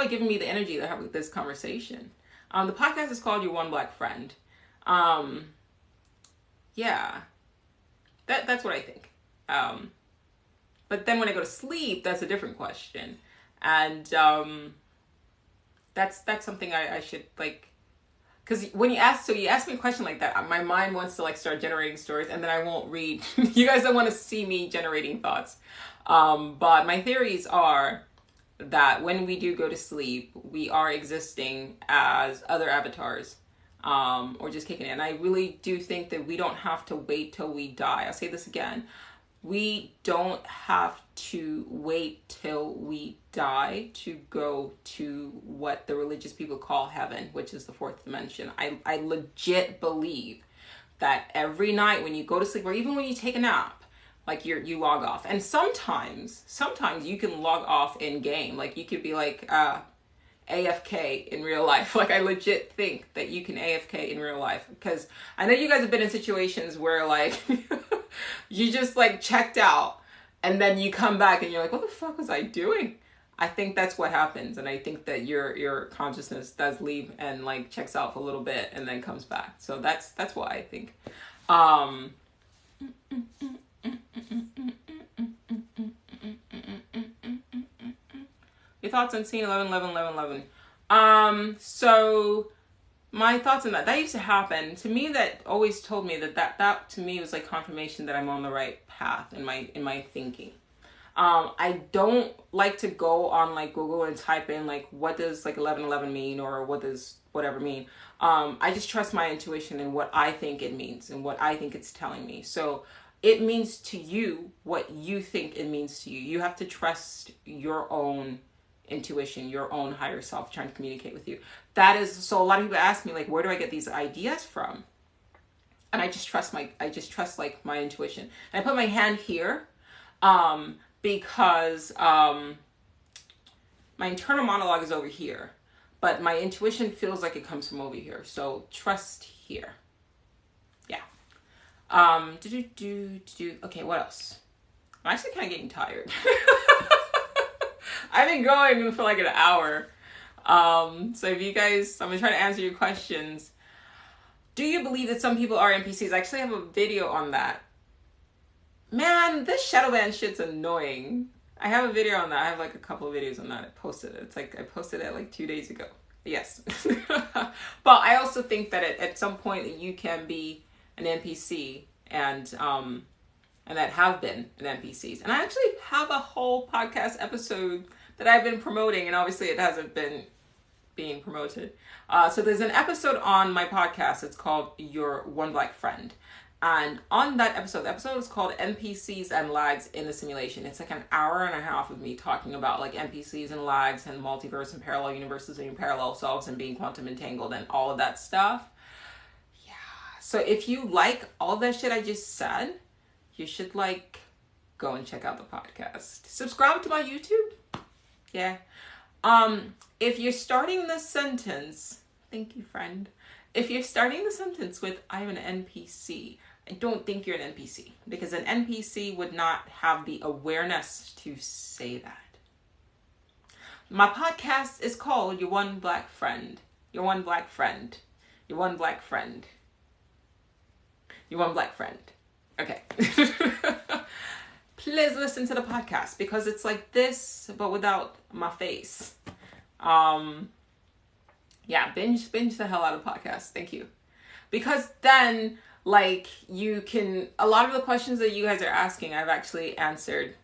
Speaker 1: giving me the energy to have this conversation. The podcast is called Your One Black Friend. Yeah, that's what I think. But then when I go to sleep, that's a different question. And that's something I should like, because when you ask me a question like that, my mind wants to like start generating stories, and then I won't read. You guys don't want to see me generating thoughts. But my theories are that when we do go to sleep, we are existing as other avatars, or just kicking it. And I really do think that we don't have to wait till we die. I'll say this again. We don't have to wait till we die to go to what the religious people call heaven, which is the 4th dimension. I legit believe that every night when you go to sleep, or even when you take a nap, like you log off. And sometimes you can log off in game. Like you could be like AFK in real life. Like I legit think that you can AFK in real life, because I know you guys have been in situations where like you just like checked out and then you come back and you're like, what the fuck was I doing? I think that's what happens. And I think that your consciousness does leave and like checks out for a little bit and then comes back. So that's why I think. Your thoughts on scene 11. So my thoughts on that. That used to happen to me. That always told me that to me was like confirmation that I'm on the right path in my thinking. I don't like to go on like Google and type in like what does like 1111 mean or what does whatever mean. I just trust my intuition and what I think it means and what I think it's telling me. So it means to you what you think it means to you. You have to trust your own intuition, your own higher self trying to communicate with you. That is, so a lot of people ask me like, where do I get these ideas from? And I just trust like my intuition. And I put my hand here, because my internal monologue is over here, but my intuition feels like it comes from over here. So trust here. Yeah. Okay, what else? I'm actually kind of getting tired. I've been going for like an hour. So if you guys, I'm gonna try to answer your questions. Do you believe that some people are NPCs? I actually have a video on that. Man, this shadow ban shit's annoying. I have a video on that. I have like a couple of videos on that. I posted it. It's like I posted it like 2 days ago. Yes. But I also think that at some point you can be an NPC and that have been an NPCs. And I actually have a whole podcast episode that I've been promoting, and obviously it hasn't been being promoted. So there's an episode on my podcast. It's called Your One Black Friend. And on that episode, the episode is called NPCs and Lags in the Simulation. It's like an hour and a half of me talking about like NPCs and lags and multiverse and parallel universes and parallel selves and being quantum entangled and all of that stuff. Yeah. So if you like all that shit I just said, you should like go and check out the podcast. Subscribe to my YouTube. Yeah. If you're starting the sentence, thank you, friend. If you're starting the sentence with I'm an NPC, I don't think you're an NPC, because an NPC would not have the awareness to say that. My podcast is called Your One Black Friend. Your One Black Friend. Your One Black Friend. Your One Black Friend. Okay. Please listen to the podcast because it's like this, but without my face. Yeah, binge the hell out of podcasts. Thank you. Because then, like, you can, a lot of the questions that you guys are asking, I've actually answered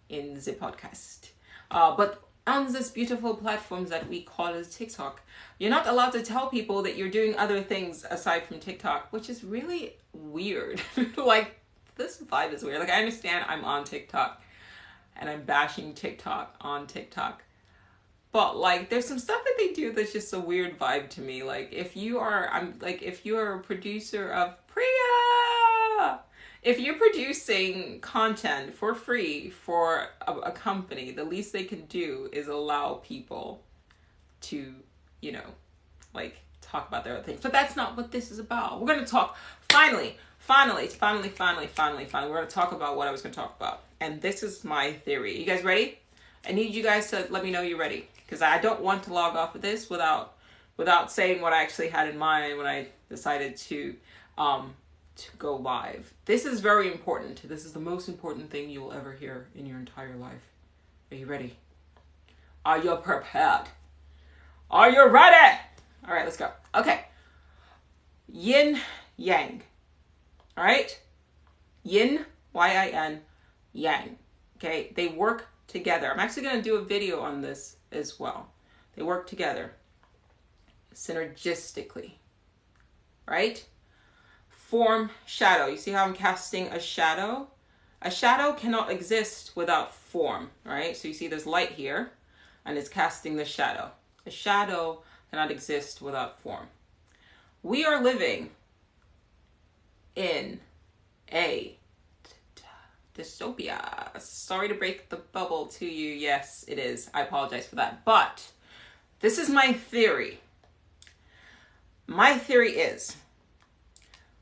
Speaker 1: in the podcast. But on this beautiful platforms that we call as TikTok, you're not allowed to tell people that you're doing other things aside from TikTok, which is really weird. Like, this vibe is weird. Like, I understand I'm on TikTok and I'm bashing TikTok on TikTok. But like, there's some stuff that they do that's just a weird vibe to me. Like, if you are a producer of Priya, if you're producing content for free for a company, the least they can do is allow people to, you know, like talk about their other things. But that's not what this is about. We're going to talk, finally, we're going to talk about what I was going to talk about. And this is my theory. You guys ready? I need you guys to let me know you're ready, because I don't want to log off of this without saying what I actually had in mind when I decided to go live. This is very important. This is the most important thing you'll ever hear in your entire life. Are you ready? Are you prepared? Are you ready? All right, let's go. Okay. Yin, yang. All right? Yin, Y-I-N, yang. Okay? They work together. I'm actually going to do a video on this as well. They work together synergistically, right? Form, shadow. You see how I'm casting a shadow? A shadow cannot exist without form, right? So you see there's light here and it's casting the shadow. A shadow cannot exist without form. We are living in a dystopia. Sorry to break the bubble to you. Yes, it is. I apologize for that. But this is my theory. My theory is,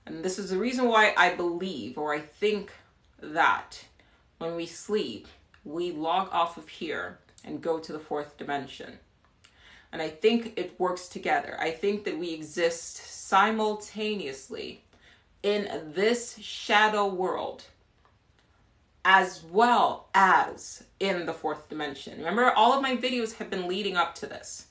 Speaker 1: and this is the reason why I believe or I think that when we sleep, we log off of here and go to the fourth dimension. And I think it works together. I think that we exist simultaneously in this shadow world as well as in the fourth dimension. Remember, all of my videos have been leading up to this.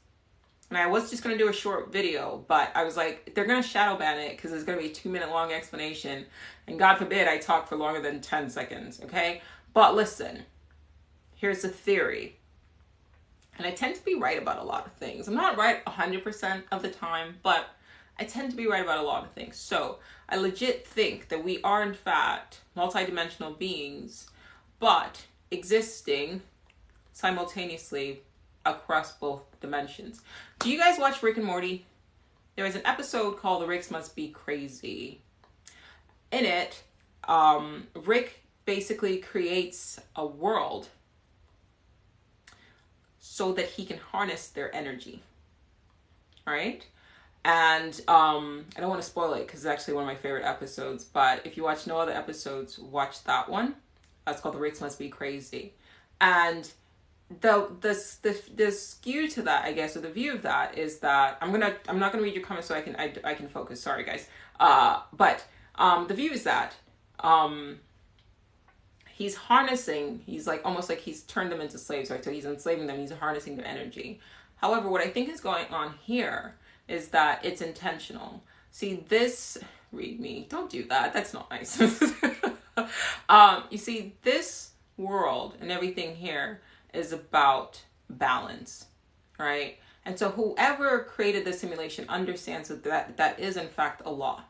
Speaker 1: And I was just going to do a short video, but I was like, they're going to shadow ban it because it's going to be a 2-minute long explanation. And God forbid I talk for longer than 10 seconds, okay? But listen, here's the theory. And I tend to be right about a lot of things. I'm not right 100% of the time, but I tend to be right about a lot of things. So I legit think that we are, in fact, multidimensional beings, but existing simultaneously across both dimensions. Do you guys watch Rick and Morty? There was an episode called The Ricks Must Be Crazy. In it, Rick basically creates a world so that he can harness their energy. All right? And I don't want to spoil it because it's actually one of my favorite episodes, but if you watch no other episodes, watch that one. That's called The Ricks Must Be Crazy. And the skew to that, I guess, or the view of that is that I'm not gonna read your comments so I can focus. Sorry, guys. But the view is that he's harnessing. He's like almost like he's turned them into slaves, right? So he's enslaving them. He's harnessing their energy. However, what I think is going on here is that it's intentional. See, this. Read me. Don't do that. That's not nice. You see, this world and everything here is about balance, right? And so whoever created the simulation understands that is in fact a law.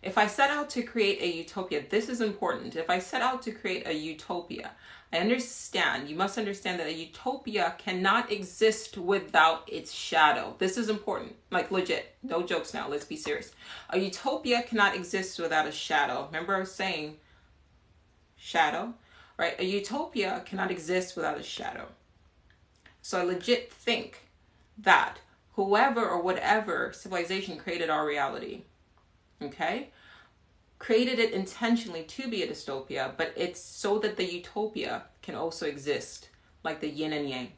Speaker 1: If I set out to create a utopia, this is important. If I set out to create a utopia, you must understand that a utopia cannot exist without its shadow. This is important, like legit, no jokes now, let's be serious. A utopia cannot exist without a shadow. Remember I was saying shadow? Right? A utopia cannot exist without a shadow. So I legit think that whoever or whatever civilization created our reality, okay, created it intentionally to be a dystopia, but it's so that the utopia can also exist, like the yin and yang.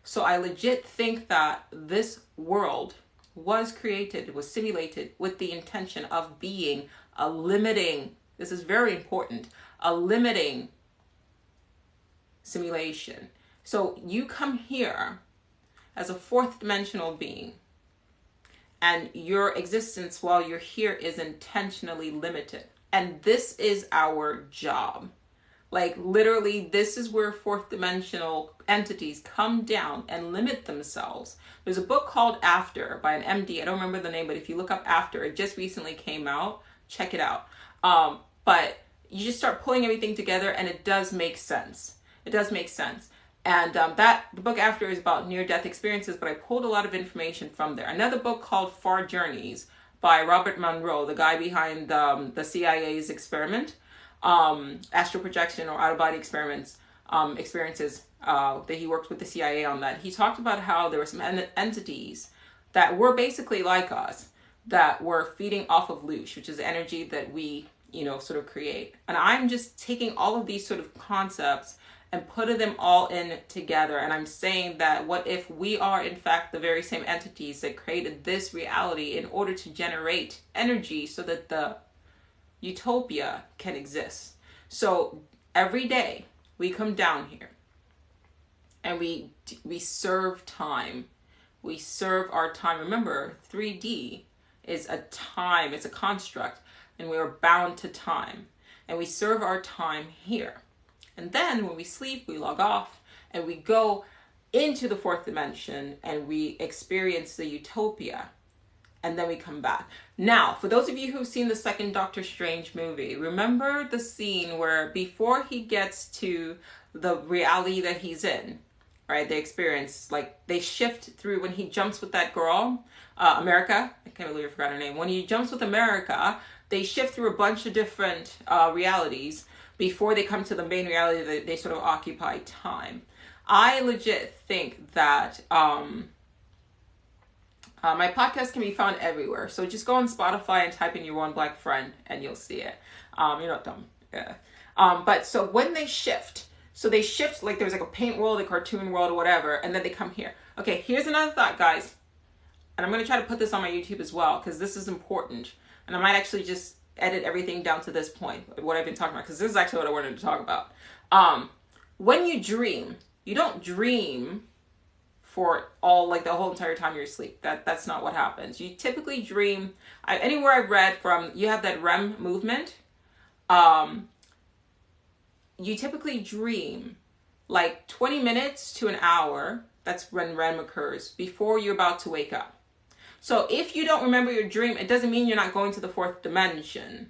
Speaker 1: So I legit think that this world was created, was simulated with the intention of being a limiting, this is very important, a limiting simulation. So you come here as a fourth dimensional being, and your existence while you're here is intentionally limited. And this is our job. Like literally, this is where fourth dimensional entities come down and limit themselves. There's a book called After by an MD. I don't remember the name, but if you look up After, it just recently came out. Check it out. But you just start pulling everything together and it does make sense. It does make sense. And the book After is about near-death experiences, but I pulled a lot of information from there. Another book called Far Journeys by Robert Monroe, the guy behind the CIA's experiment, astral projection or out-of-body experiences that he worked with the CIA on that. He talked about how there were some entities that were basically like us, that were feeding off of Loosh, which is energy that we, sort of create. And I'm just taking all of these sort of concepts and putting them all in together. And I'm saying that what if we are in fact the very same entities that created this reality in order to generate energy so that the utopia can exist. So every day we come down here and we serve time. We serve our time. Remember, 3D is a time, it's a construct, and we are bound to time. And we serve our time here. And then when we sleep, we log off and we go into the fourth dimension and we experience the utopia. And then we come back. Now, for those of you who've seen the second Doctor Strange movie, remember the scene where before he gets to the reality that he's in, right? They experience, like, they shift through when he jumps with that girl, America. I can't believe I forgot her name. When he jumps with America, they shift through a bunch of different realities before they come to the main reality that they sort of occupy time. I legit think that my podcast can be found everywhere. So just go on Spotify and type in Your One Black Friend and you'll see it. You're not dumb. Yeah. But so when they shift, like there's like a paint world, a cartoon world or whatever, and then they come here. Okay, here's another thought, guys. And I'm going to try to put this on my YouTube as well because this is important. And I might actually just edit everything down to this point, what I've been talking about, because this is actually what I wanted to talk about. When you dream, you don't dream for all, like, the whole entire time you're asleep. That's not what happens. You typically dream, anywhere I've read from, you have that REM movement. You typically dream like 20 minutes to an hour. That's when REM occurs, before you're about to wake up. So if you don't remember your dream, it doesn't mean you're not going to the fourth dimension,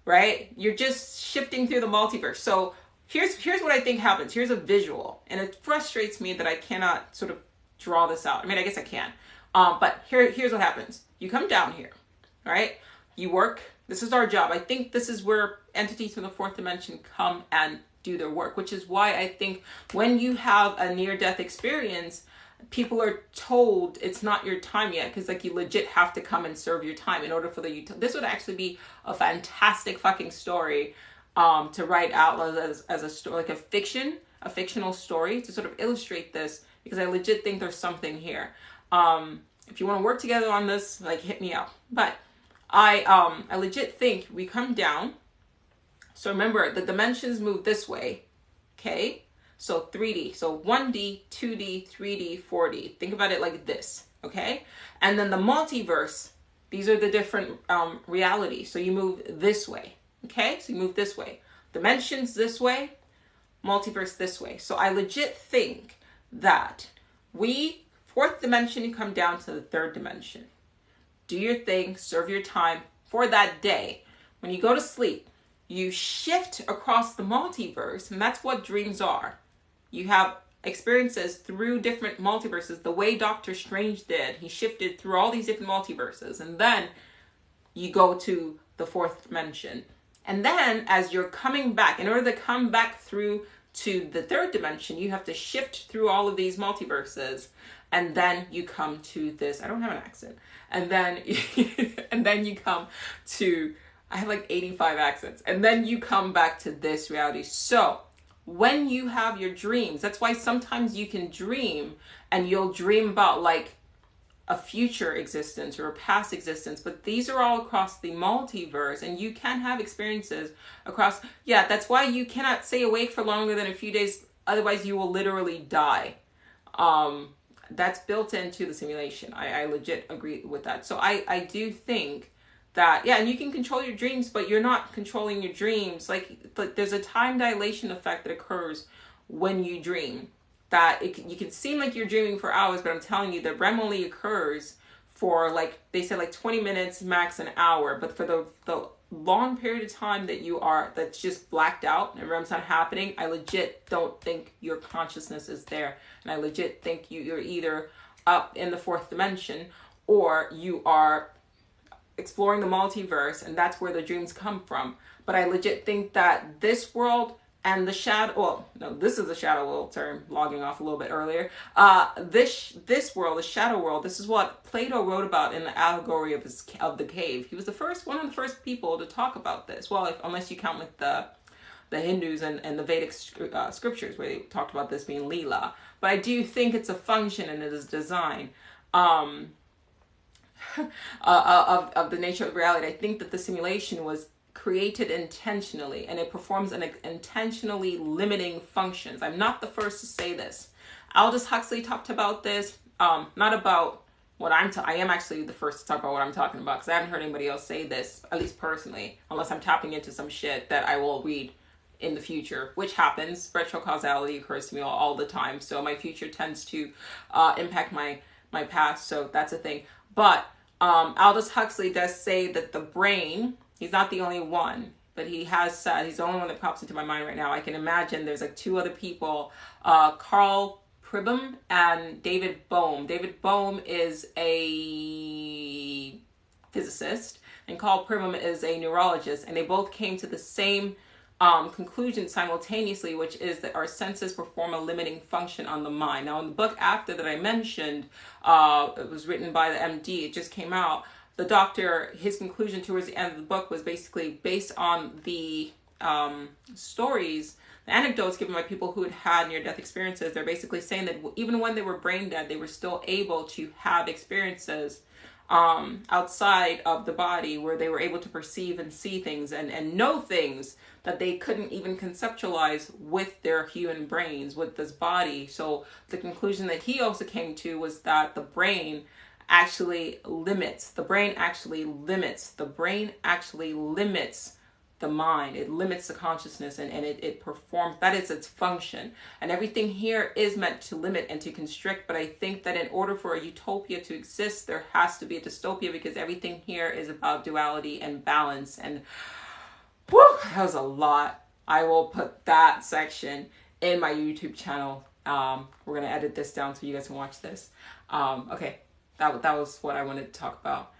Speaker 1: right? You're just shifting through the multiverse. So here's what I think happens. Here's a visual, and it frustrates me that I cannot sort of draw this out. I mean, I guess I can, but here's what happens. You come down here, right? You work. This is our job. I think this is where entities from the fourth dimension come and do their work, which is why I think when you have a near-death experience, people are told it's not your time yet, because like you legit have to come and serve your time in order for this would actually be a fantastic fucking story to write out as a story, like a fictional story to sort of illustrate this, because I legit think there's something here. If you want to work together on this, like, hit me up. But I legit think we come down. So remember, the dimensions move this way, okay? So 3D, so 1D, 2D, 3D, 4D. Think about it like this, okay? And then the multiverse, these are the different realities. So you move this way, okay? So you move this way. Dimensions this way, multiverse this way. So I legit think that fourth dimension, you come down to the third dimension. Do your thing, serve your time for that day. When you go to sleep, you shift across the multiverse, and that's what dreams are. You have experiences through different multiverses, the way Doctor Strange did. He shifted through all these different multiverses, and then you go to the fourth dimension. And then as you're coming back, in order to come back through to the third dimension, you have to shift through all of these multiverses, and then you come to this. I don't have an accent. And then and then you come to, I have like 85 accents. And then you come back to this reality. So when you have your dreams, that's why sometimes you can dream and you'll dream about like a future existence or a past existence, but these are all across the multiverse, and you can have experiences across. Yeah, that's why you cannot stay awake for longer than a few days. Otherwise you will literally die. That's built into the simulation. I legit agree with that. So I do think that, yeah, and you can control your dreams, but you're not controlling your dreams. Like there's a time dilation effect that occurs when you dream, that you can seem like you're dreaming for hours, but I'm telling you that REM only occurs for, like, they said like 20 minutes, max an hour. But for the long period of time that's just blacked out and REM's not happening, I legit don't think your consciousness is there. And I legit think you're either up in the fourth dimension or you are exploring the multiverse, and that's where the dreams come from. But I legit think that this world and the shadow, well, no, this is the shadow world term, logging off a little bit earlier. This world, the shadow world, this is what Plato wrote about in the allegory of the cave. He was one of the first people to talk about this. Well, unless you count with the Hindus and the Vedic scriptures, where they talked about this being Leela. But I do think it's a function and it is design of the nature of reality. I think that the simulation was created intentionally, and it performs an intentionally limiting functions. I'm not the first to say this. Aldous Huxley talked about this, not about what I am actually the first to talk about what I'm talking about, because I haven't heard anybody else say this, at least personally, unless I'm tapping into some shit that I will read in the future, which happens. Retrocausality occurs to me all the time, so my future tends to impact my past, so that's a thing. But Aldous Huxley does say that the brain, he's not the only one, but he has said, he's the only one that pops into my mind right now. I can imagine there's like two other people, Carl Pribram and David Bohm. David Bohm is a physicist and Carl Pribram is a neurologist, and they both came to the same conclusion simultaneously, which is that our senses perform a limiting function on the mind. Now, in the book after that I mentioned, it was written by the MD, it just came out, the doctor, his conclusion towards the end of the book was basically based on the stories, the anecdotes given by people who had near-death experiences. They're basically saying that even when they were brain dead, they were still able to have experiences outside of the body, where they were able to perceive and see things and know things that they couldn't even conceptualize with their human brains, with this body. So the conclusion that he also came to was that the brain actually limits the mind. It limits the consciousness, and it performs, that is its function. And everything here is meant to limit and to constrict. But I think that in order for a utopia to exist, there has to be a dystopia, because everything here is about duality and balance. And whew, that was a lot. I will put that section in my YouTube channel. We're going to edit this down so you guys can watch this. Okay, that was what I wanted to talk about.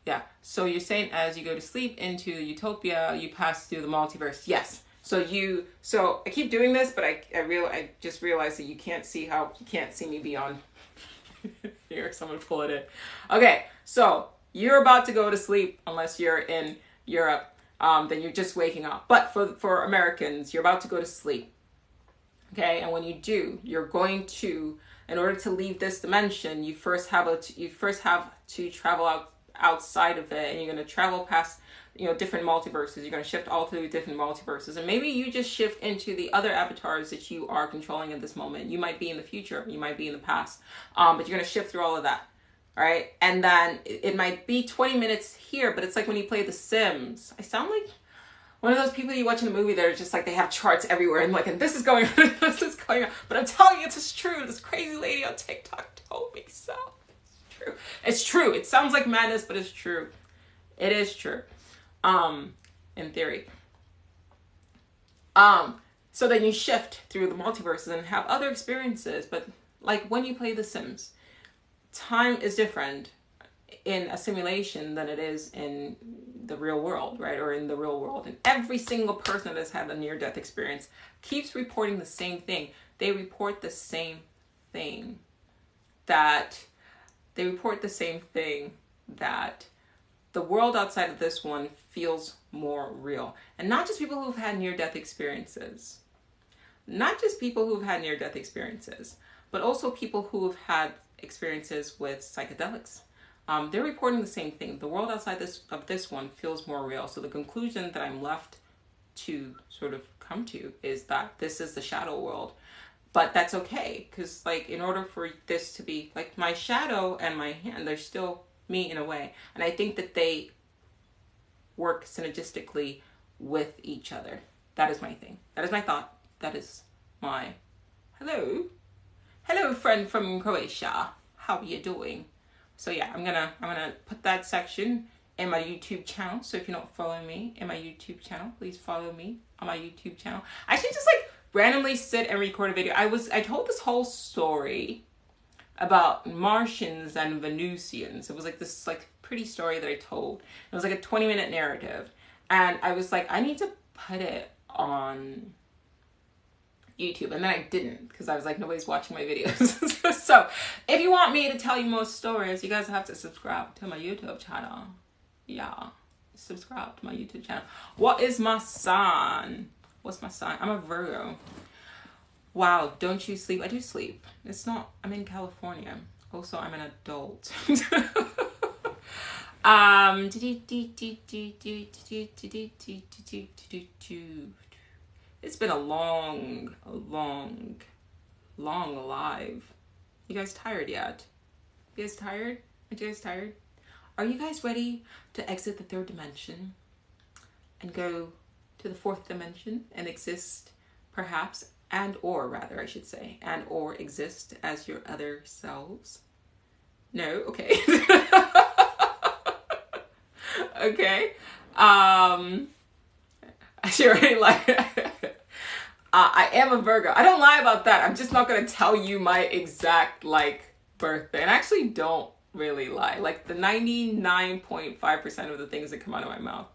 Speaker 1: Yeah, so you're saying as you go to sleep into utopia, you pass through the multiverse. Yes. So I keep doing this, but I just realized that you can't see me beyond here. Someone pull it in. Okay, so you're about to go to sleep, unless you're in Europe. Then you're just waking up. But for Americans, you're about to go to sleep. Okay, and when you do, you're going to, in order to leave this dimension, you first have to travel outside of it, and you're going to travel past different multiverses. You're going to shift all through different multiverses, and maybe you just shift into the other avatars that you are controlling at this moment. You might be in the future, you might be in the past, but you're going to shift through all of that. All right, and then it might be 20 minutes here, but it's like when you play The Sims. I sound like one of those people you watch in a movie that are just like, they have charts everywhere, and like, and this is going on, this is going on, but I'm telling you, it's true. This crazy lady on TikTok told me so. It's true. It sounds like madness, but it's true. It is true. In theory. So then you shift through the multiverses and have other experiences. But like when you play The Sims, time is different in a simulation than it is in the real world, right? Or in the real world. And every single person that has had a near-death experience keeps reporting the same thing. They report the same thing that the world outside of this one feels more real. And not just people who've had near-death experiences. But also people who have had experiences with psychedelics. They're reporting the same thing. The world outside of this one feels more real. So the conclusion that I'm left to sort of come to is that this is the shadow world. But that's okay, because like in order for this to be like my shadow and my hand, they're still me in a way. And I think that they work synergistically with each other. That is my thing. That is my thought. That is my hello friend from Croatia. How are you doing? So yeah, I'm gonna put that section in my YouTube channel. So if you're not following me in my YouTube channel, please follow me on my YouTube channel. I should just like randomly sit and record a video. I told this whole story about Martians and Venusians. It was like this like pretty story that I told. It was like a 20-minute narrative. And I was like, I need to put it on YouTube. And then I didn't, because I was like, nobody's watching my videos. So if you want me to tell you more stories, you guys have to subscribe to my YouTube channel. Yeah, subscribe to my YouTube channel. What is my sign? What's my sign? I'm a Virgo. Wow, don't you sleep? I do sleep. It's not, I'm in California. Also, I'm an adult. It's been a long alive. You guys tired yet? You guys tired? Are you guys tired? Are you guys ready to exit the third dimension and go to the fourth dimension and exist, perhaps, and or exist as your other selves? No? Okay. Okay. I should already I am a Virgo. I don't lie about that. I'm just not going to tell you my exact birthday. And I actually don't really lie. Like the 99.5% of the things that come out of my mouth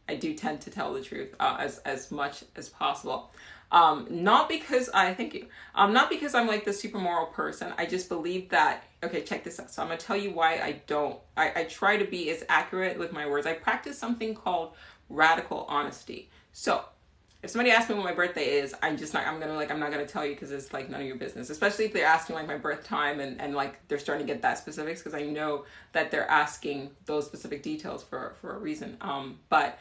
Speaker 1: I do tend to tell the truth as much as possible. Not because not because I'm like the super moral person. I just believe that, okay, check this out. So I'm going to tell you why I try to be as accurate with my words. I practice something called radical honesty. So if somebody asks me what my birthday is, I'm not gonna tell you, because it's like none of your business. Especially if they're asking like my birth time, and like they're starting to get that specifics, because I know that they're asking those specific details for a reason. But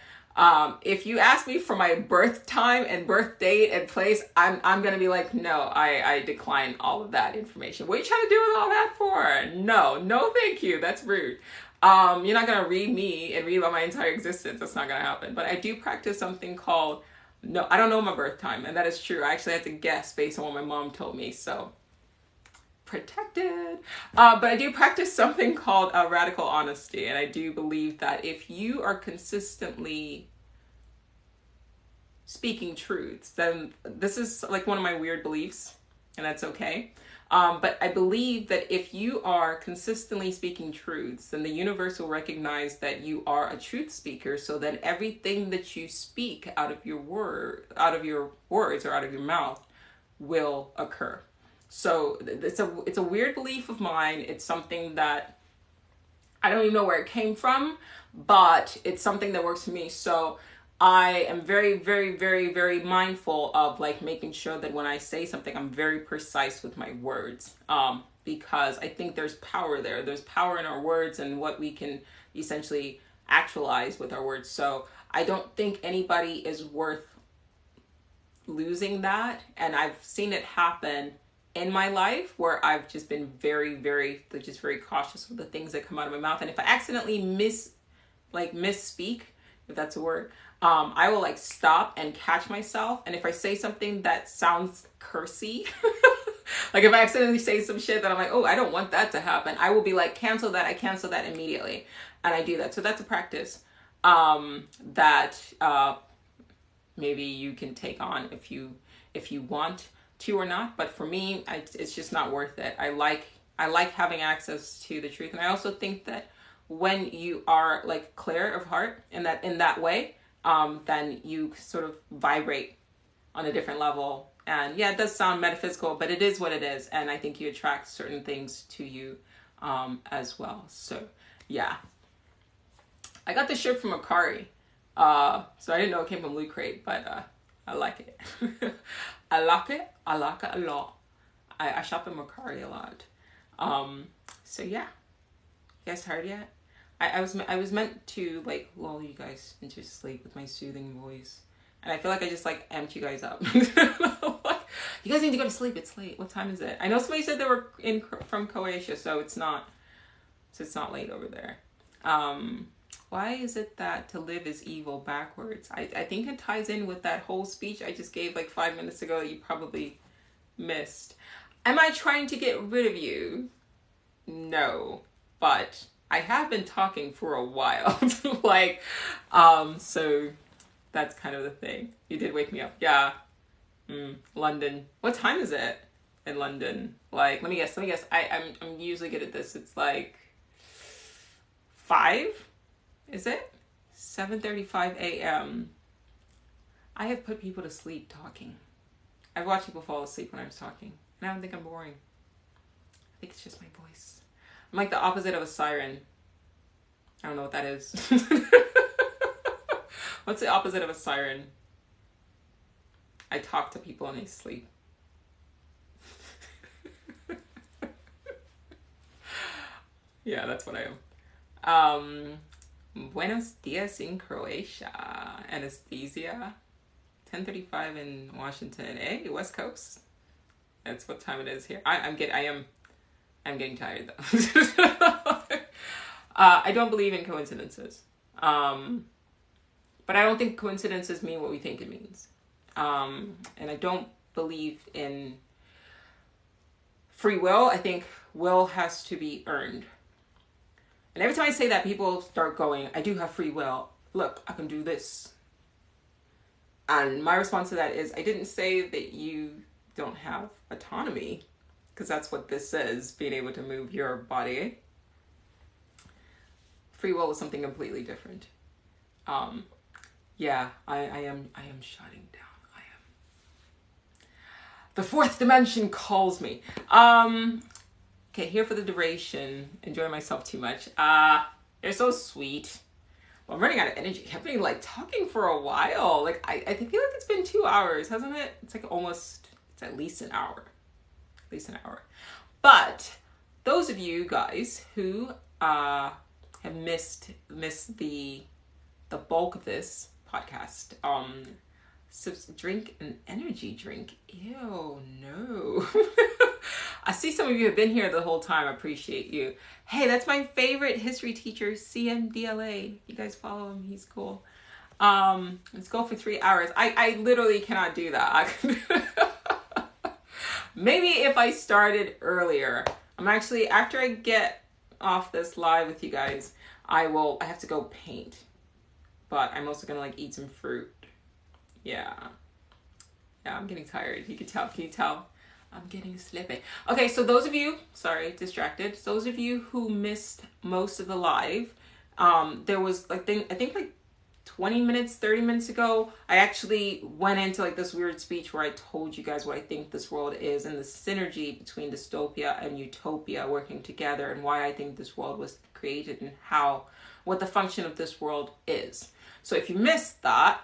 Speaker 1: if you ask me for my birth time and birth date and place, I'm gonna be like, no, I decline all of that information. What are you trying to do with all that for? No, thank you. That's rude. You're not gonna read me and read about my entire existence. That's not gonna happen. But I do practice something called, no, I don't know my birth time, and that is true. I actually had to guess based on what my mom told me, so protected. But I do practice something called radical honesty, and I do believe that if you are consistently speaking truths, then this is like one of my weird beliefs, and that's okay. But I believe that if you are consistently speaking truths, then the universe will recognize that you are a truth speaker. So then everything that you speak out of your words or out of your mouth will occur. So it's a weird belief of mine. It's something that I don't even know where it came from, but it's something that works for me. So I am very, very, very, very mindful of like making sure that when I say something, I'm very precise with my words, because I think there's power there. There's power in our words and what we can essentially actualize with our words. So I don't think anybody is worth losing that. And I've seen it happen in my life where I've just been very, very, just very cautious with the things that come out of my mouth. And if I accidentally misspeak, if that's a word, I will like stop and catch myself. And if I say something that sounds cursy, like if I accidentally say some shit that I'm like, oh, I don't want that to happen, I will be like, cancel that. I cancel that immediately. And I do that. So that's a practice that maybe you can take on if you want to or not. But for me, it's just not worth it. I like having access to the truth. And I also think that when you are like clear of heart in that way, then you sort of vibrate on a different level. And yeah, it does sound metaphysical, but it is what it is. And I think you attract certain things to you as well. So yeah, I got this shirt from Akari. So I didn't know it came from Loot Crate, but I like it. I like it a lot. I shop in Macari a lot. So yeah, you guys heard yet? I was meant to like lull you guys into sleep with my soothing voice, and I feel like I just like amped you guys up. You guys need to go to sleep. It's late. What time is it? I know somebody said they were from Croatia, so it's not late over there. Why is it that to live is evil backwards? I think it ties in with that whole speech I just gave like 5 minutes ago that you probably missed. Am I trying to get rid of you? No, but I have been talking for a while. So that's kind of the thing. You did wake me up. Yeah. London. What time is it in London? Like, let me guess. I'm usually good at this. It's like 5? Is it? 7:35 a.m. I have put people to sleep talking. I've watched people fall asleep when I was talking. And I don't think I'm boring. I think it's just my voice. I'm like the opposite of a siren. I don't know what that is. What's the opposite of a siren? I talk to people and they sleep. Yeah, that's what I am. Buenos dias in Croatia. Anesthesia. 10:35 in Washington. Hey, West Coast. That's what time it is here. I'm getting tired though. I don't believe in coincidences. But I don't think coincidences mean what we think it means. And I don't believe in free will. I think will has to be earned. And every time I say that, people start going, I do have free will. Look, I can do this. And my response to that is, I didn't say that you don't have autonomy, because that's what this says, being able to move your body. Free will is something completely different. Yeah, I am shutting down. I am. The fourth dimension calls me. Okay, here for the duration. Enjoy myself too much. They're so sweet. I'm running out of energy. I've been like talking for a while. Like I feel like it's been 2 hours, hasn't it? It's like almost, it's at least an hour. At least an hour. But those of you guys who have missed the bulk of this podcast, drink an energy drink. Ew, no. I see some of you have been here the whole time. I appreciate you. Hey, that's my favorite history teacher, CMDLA. You guys follow him. He's cool. Let's go for 3 hours. I literally cannot do that. Maybe if I started earlier. I'm actually, after I get off this live with you guys, I have to go paint. But I'm also gonna like eat some fruit. Yeah, I'm getting tired. You can tell. Can you tell? I'm getting sleepy. Okay, so those of you, sorry, distracted. So those of you who missed most of the live, there was like I think like 20 minutes, 30 minutes ago, I actually went into like this weird speech where I told you guys what I think this world is and the synergy between dystopia and utopia working together and why I think this world was created and what the function of this world is. So if you missed that,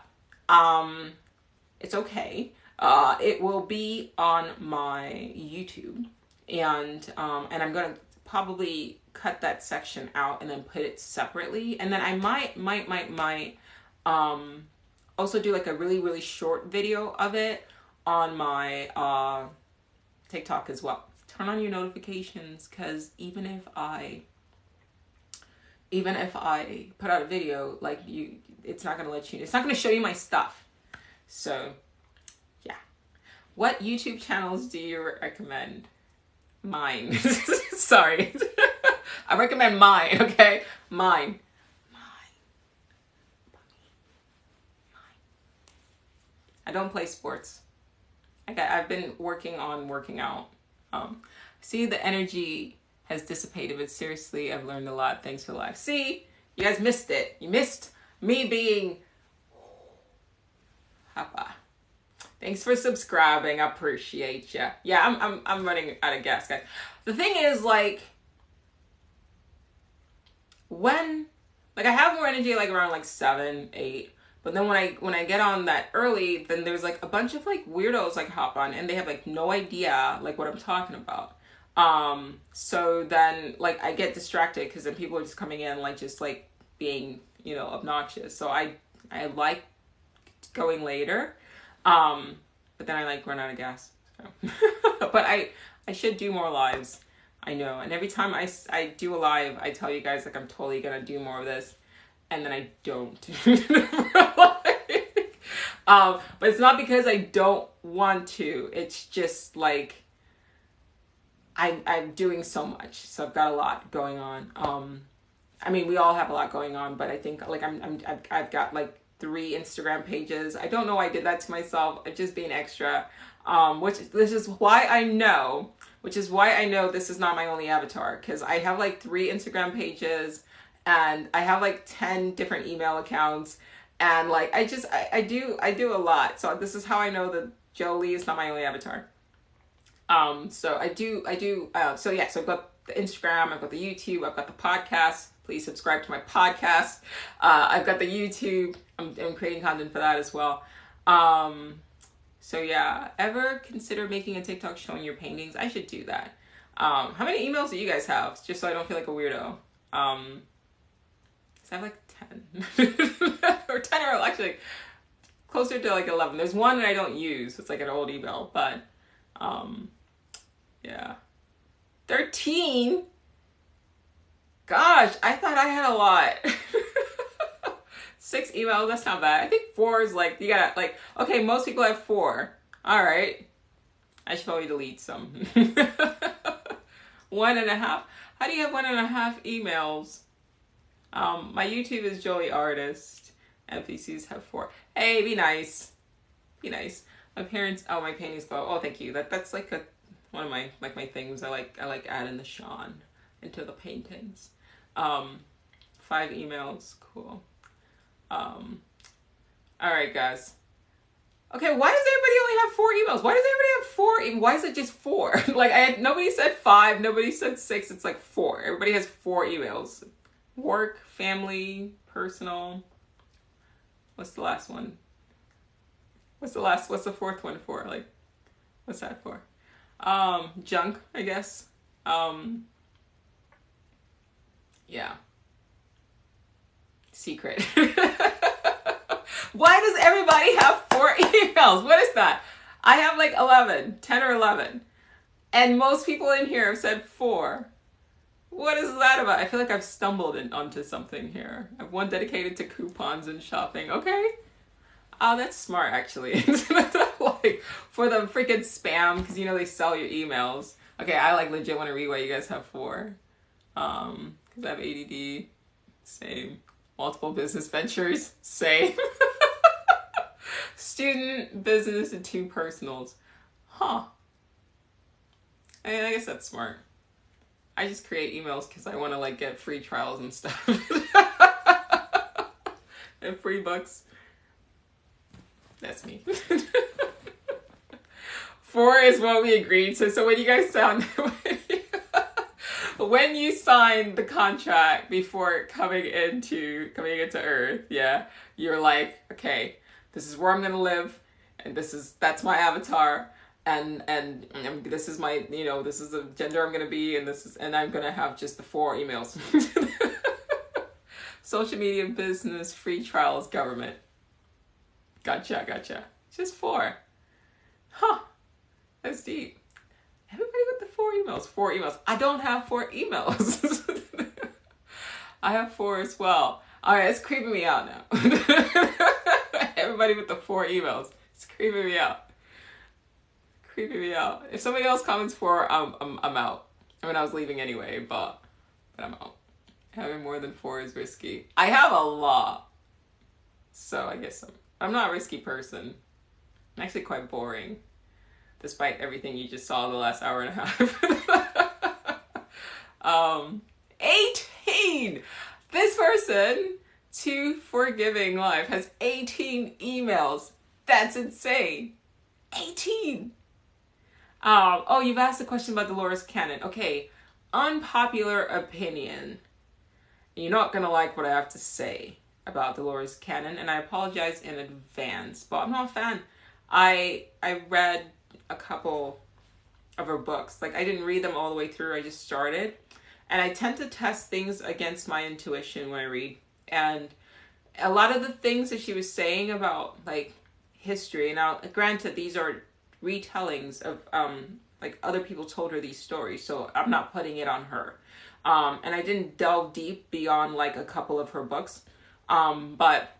Speaker 1: it's okay. It will be on my YouTube, and I'm gonna probably cut that section out and then put it separately, and then I might also do like a really, really short video of it on my TikTok as well. Turn on your notifications, because even if I put out a video, like it's not gonna show you my stuff. So yeah. What YouTube channels do you recommend? Mine. Sorry. I recommend mine, okay? Mine. I don't play sports. I've been working on working out. See, the energy has dissipated, but seriously, I've learned a lot. Thanks for life. See, you guys missed it. You missed me being Papa. Thanks for subscribing. I appreciate ya. Yeah, I'm running out of gas, guys. The thing is, like, when I have more energy like around like 7, 8. But then when I get on that early, then there's like a bunch of like weirdos like hop on and they have like no idea like what I'm talking about. So then like I get distracted because then people are just coming in like just like being, obnoxious. So I like going later. But then I like run out of gas. So. But I should do more lives. I know. And every time I do a live, I tell you guys like I'm totally gonna do more of this. And then I don't. But it's not because I don't want to. It's just like I'm doing so much. So I've got a lot going on. I mean, we all have a lot going on, but I think like I've got like 3 Instagram pages. I don't know why I did that to myself. I'm just being extra. Which is why I know this is not my only avatar, because I have like 3 Instagram pages. And I have like 10 different email accounts, and like I do a lot. So this is how I know that Jolie is not my only avatar. So I do. So yeah. So I've got the Instagram, I've got the YouTube, I've got the podcast. Please subscribe to my podcast. I've got the YouTube. I'm creating content for that as well. So yeah. Ever consider making a TikTok showing your paintings? I should do that. How many emails do you guys have? Just so I don't feel like a weirdo. I have like 10 or 10 or actually closer to like 11. There's one that I don't use. It's like an old email, but yeah. 13. Gosh, I thought I had a lot. 6 emails, that's not bad. I think 4 is like, you gotta like, okay, most people have 4. All right. I should probably delete some. 1.5. How do you have 1.5 emails? My YouTube is Jolie Artist. NPCs have 4. Hey, be nice. Be nice. My parents, my paintings go. Oh, thank you. That's like one of my my things. I like adding the Sean into the paintings. 5 emails. Cool. All right, guys. Okay, why does everybody only have 4 emails? Why does everybody have 4? Why is it just 4? Like nobody said 5. Nobody said 6. It's like 4. Everybody has 4 emails. Work, family, personal. What's the last one? What's the fourth one for? Like, what's that for? Junk, I guess. Yeah. Secret. Why does everybody have 4 emails? What is that? I have like 10 or 11. And most people in here have said 4. What is that about? I feel like I've stumbled onto something here. I have one dedicated to coupons and shopping. Okay. Oh, that's smart, actually. Like, for the freaking spam, because you know they sell your emails. Okay, I like legit want to read why you guys have 4. Because I have ADD. Same. Multiple business ventures. Same. Student, business, and 2 personals. Huh. I mean, I guess that's smart. I just create emails because I want to like get free trials and stuff. And free books. That's me. 4 is what we agreed. So when you guys sound, when you sign the contract before coming into Earth, yeah, you're like, okay, this is where I'm gonna live, and that's my avatar, and this is my, this is the gender I'm gonna be, and I'm gonna have just the 4 emails. Social media, business, free trials, government. Gotcha. Just 4. Huh. That's deep. Everybody with the 4 emails. 4 emails. I don't have 4 emails. I have 4 as well. All right, it's creeping me out now. Everybody with the 4 emails. It's creeping me out. If somebody else comments 4, I'm out. I mean, I was leaving anyway, but I'm out. Having more than 4 is risky. I have a lot. So I guess I'm not a risky person. I'm actually quite boring, despite everything you just saw the last hour and a half. 18! This person, To Forgiving Life, has 18 emails. That's insane. 18! Oh, you've asked a question about Dolores Cannon. Okay, unpopular opinion. You're not gonna like what I have to say about Dolores Cannon, and I apologize in advance, but I'm not a fan. I read a couple of her books. Like, I didn't read them all the way through. I just started, and I tend to test things against my intuition when I read. And a lot of the things that she was saying about like history. Now, granted, these are retellings of like other people told her these stories, so I'm not putting it on her. And I didn't delve deep beyond like a couple of her books. But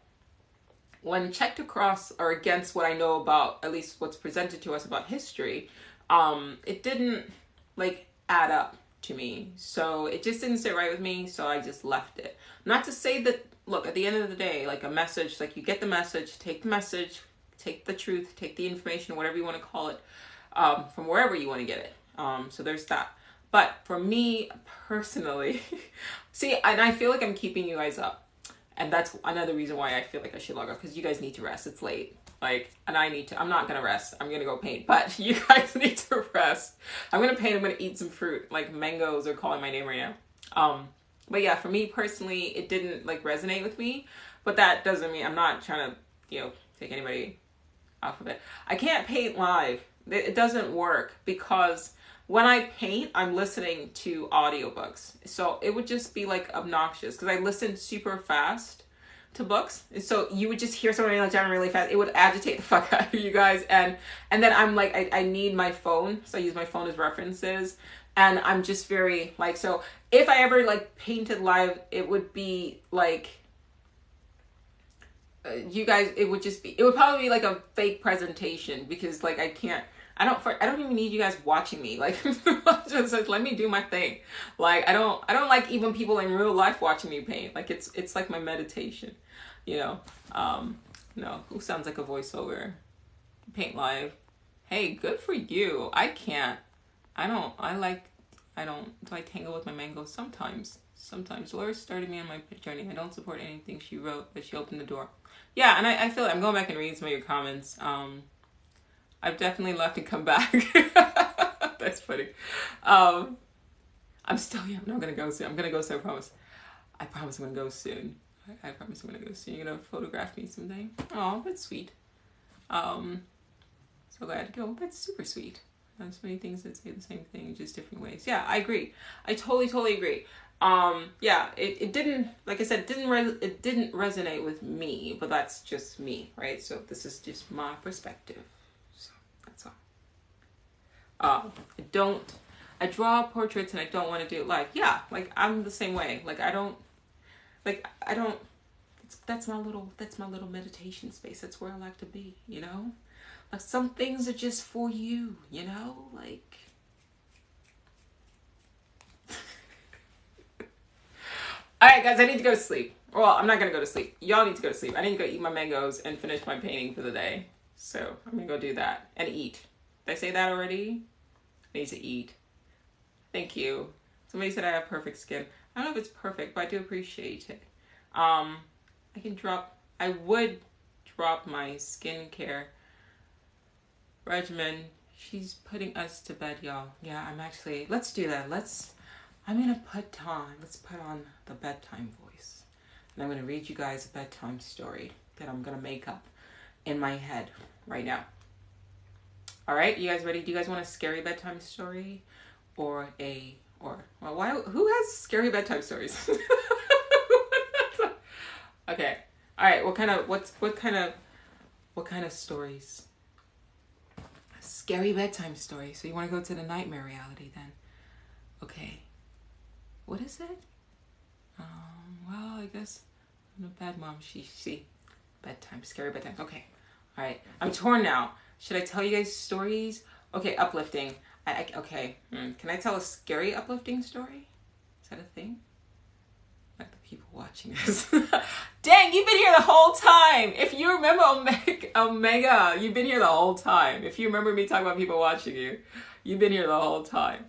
Speaker 1: when checked across or against what I know about, at least what's presented to us about history, it didn't like add up to me. So it just didn't sit right with me. So I just left it. Not to say that, look, at the end of the day, like a message, like you get the message, take the truth, take the information, whatever you want to call it, from wherever you want to get it. So there's that. But for me personally, see, and I feel like I'm keeping you guys up. And that's another reason why I feel like I should log off, because you guys need to rest. It's late. Like, and I'm not going to rest. I'm going to go paint. But you guys need to rest. I'm going to paint. I'm going to eat some fruit. Like, mangoes are calling my name right now. But yeah, for me personally, it didn't like resonate with me. But that doesn't mean I'm not trying to, take anybody off of it. I can't paint live. It doesn't work because when I paint, I'm listening to audiobooks. So it would just be like obnoxious because I listen super fast to books. So you would just hear somebody like really fast. It would agitate the fuck out of you guys. And then I'm like, I need my phone. So I use my phone as references. And I'm just very like, so if I ever like painted live, it would be like, you guys, it would probably be like a fake presentation because like I don't even need you guys watching me. Like, just let me do my thing. Like, I don't like even people in real life watching me paint. Like, it's like my meditation, No, who sounds like a voiceover? Paint live. Hey, good for you. I can't. Do I tangle with my mangoes? Sometimes. Dolores started me on my journey. I don't support anything she wrote, but she opened the door. Yeah, and I feel like I'm going back and reading some of your comments. I've definitely left and come back. That's funny. I'm still, I'm not going to go soon. I'm going to go soon, I promise. I promise I'm going to go soon. I promise I'm gonna go soon. You're gonna photograph me someday. Oh, that's sweet. So glad to go. That's super sweet. There's many things that say the same thing, just different ways. Yeah, I agree. I totally agree. Yeah, it didn't, like I said, it didn't resonate with me, but that's just me, right? So this is just my perspective. So that's all. I draw portraits and I don't want to do it live. Yeah, like I'm the same way. Like I don't, that's my little meditation space. That's where I like to be, you know? Like some things are just for you, you know? Like all right, guys, I need to go to sleep. Well, I'm not gonna go to sleep. Y'all need to go to sleep. I need to go eat my mangoes and finish my painting for the day. So I'm gonna go do that and eat. Did I say that already? I need to eat. Thank you. Somebody said I have perfect skin. I don't know if it's perfect, but I do appreciate it. I would drop my skincare regimen. She's putting us to bed, y'all. Yeah, let's do that. Let's put on the bedtime voice. And I'm going to read you guys a bedtime story that I'm going to make up in my head right now. All right, you guys ready? Do you guys want a scary bedtime story who has scary bedtime stories? Okay. All right, what kind of stories? A scary bedtime story. So you want to go to the nightmare reality then? Okay. What is it? Well, I guess I'm a bad mom. Bedtime, scary bedtime. Okay. All right. I'm torn now. Should I tell you guys stories? Okay, uplifting. Okay. Can I tell a scary uplifting story? Is that a thing? Like the people watching this. Dang, you've been here the whole time. If you remember Omega, you've been here the whole time. If you remember me talking about people watching you, you've been here the whole time.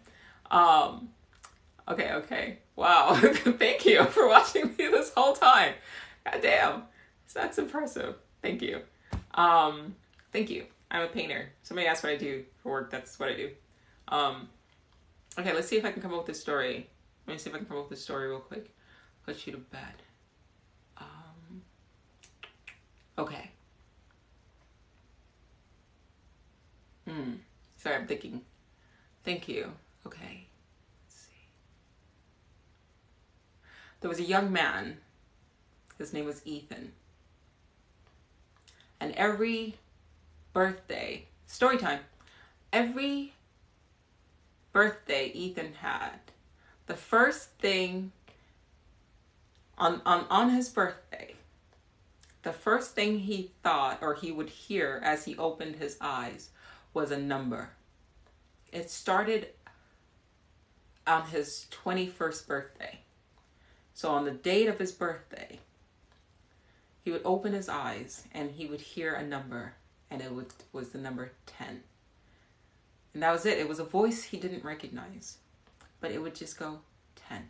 Speaker 1: Okay. Wow. Thank you for watching me this whole time. God damn. That's impressive. Thank you. Thank you. I'm a painter. Somebody asked what I do for work. That's what I do. Okay, let's see if I can come up with this story. Let me see if I can come up with this story real quick. Put you to bed. Okay. Sorry, I'm thinking. Thank you. Okay. Let's see. There was a young man. His name was Ethan. And every birthday, story time, every birthday Ethan had, the first thing on his birthday, the first thing he thought or he would hear as he opened his eyes was a number. It started on his 21st birthday. So on the date of his birthday, he would open his eyes and he would hear a number, and it was the number 10. And that was it. It was a voice he didn't recognize, but it would just go 10.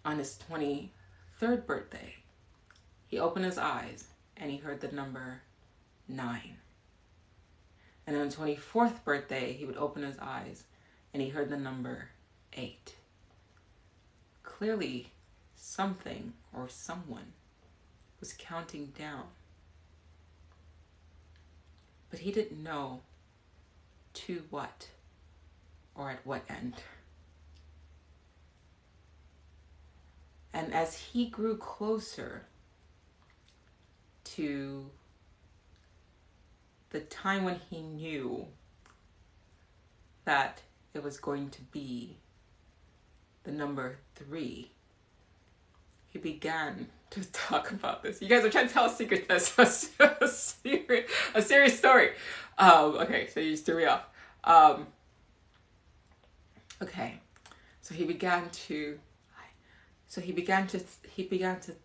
Speaker 1: On his 23rd birthday, he opened his eyes and he heard the number 9. And on his 24th birthday, he would open his eyes and he heard the number 8. Clearly, something or someone was counting down. But he didn't know to what or at what end. And as he grew closer to the time when he knew that it was going to be the number 3, he began to talk about this. You guys are trying to tell a secret. That's a serious story. Okay, so you just threw me off. Okay, so he began to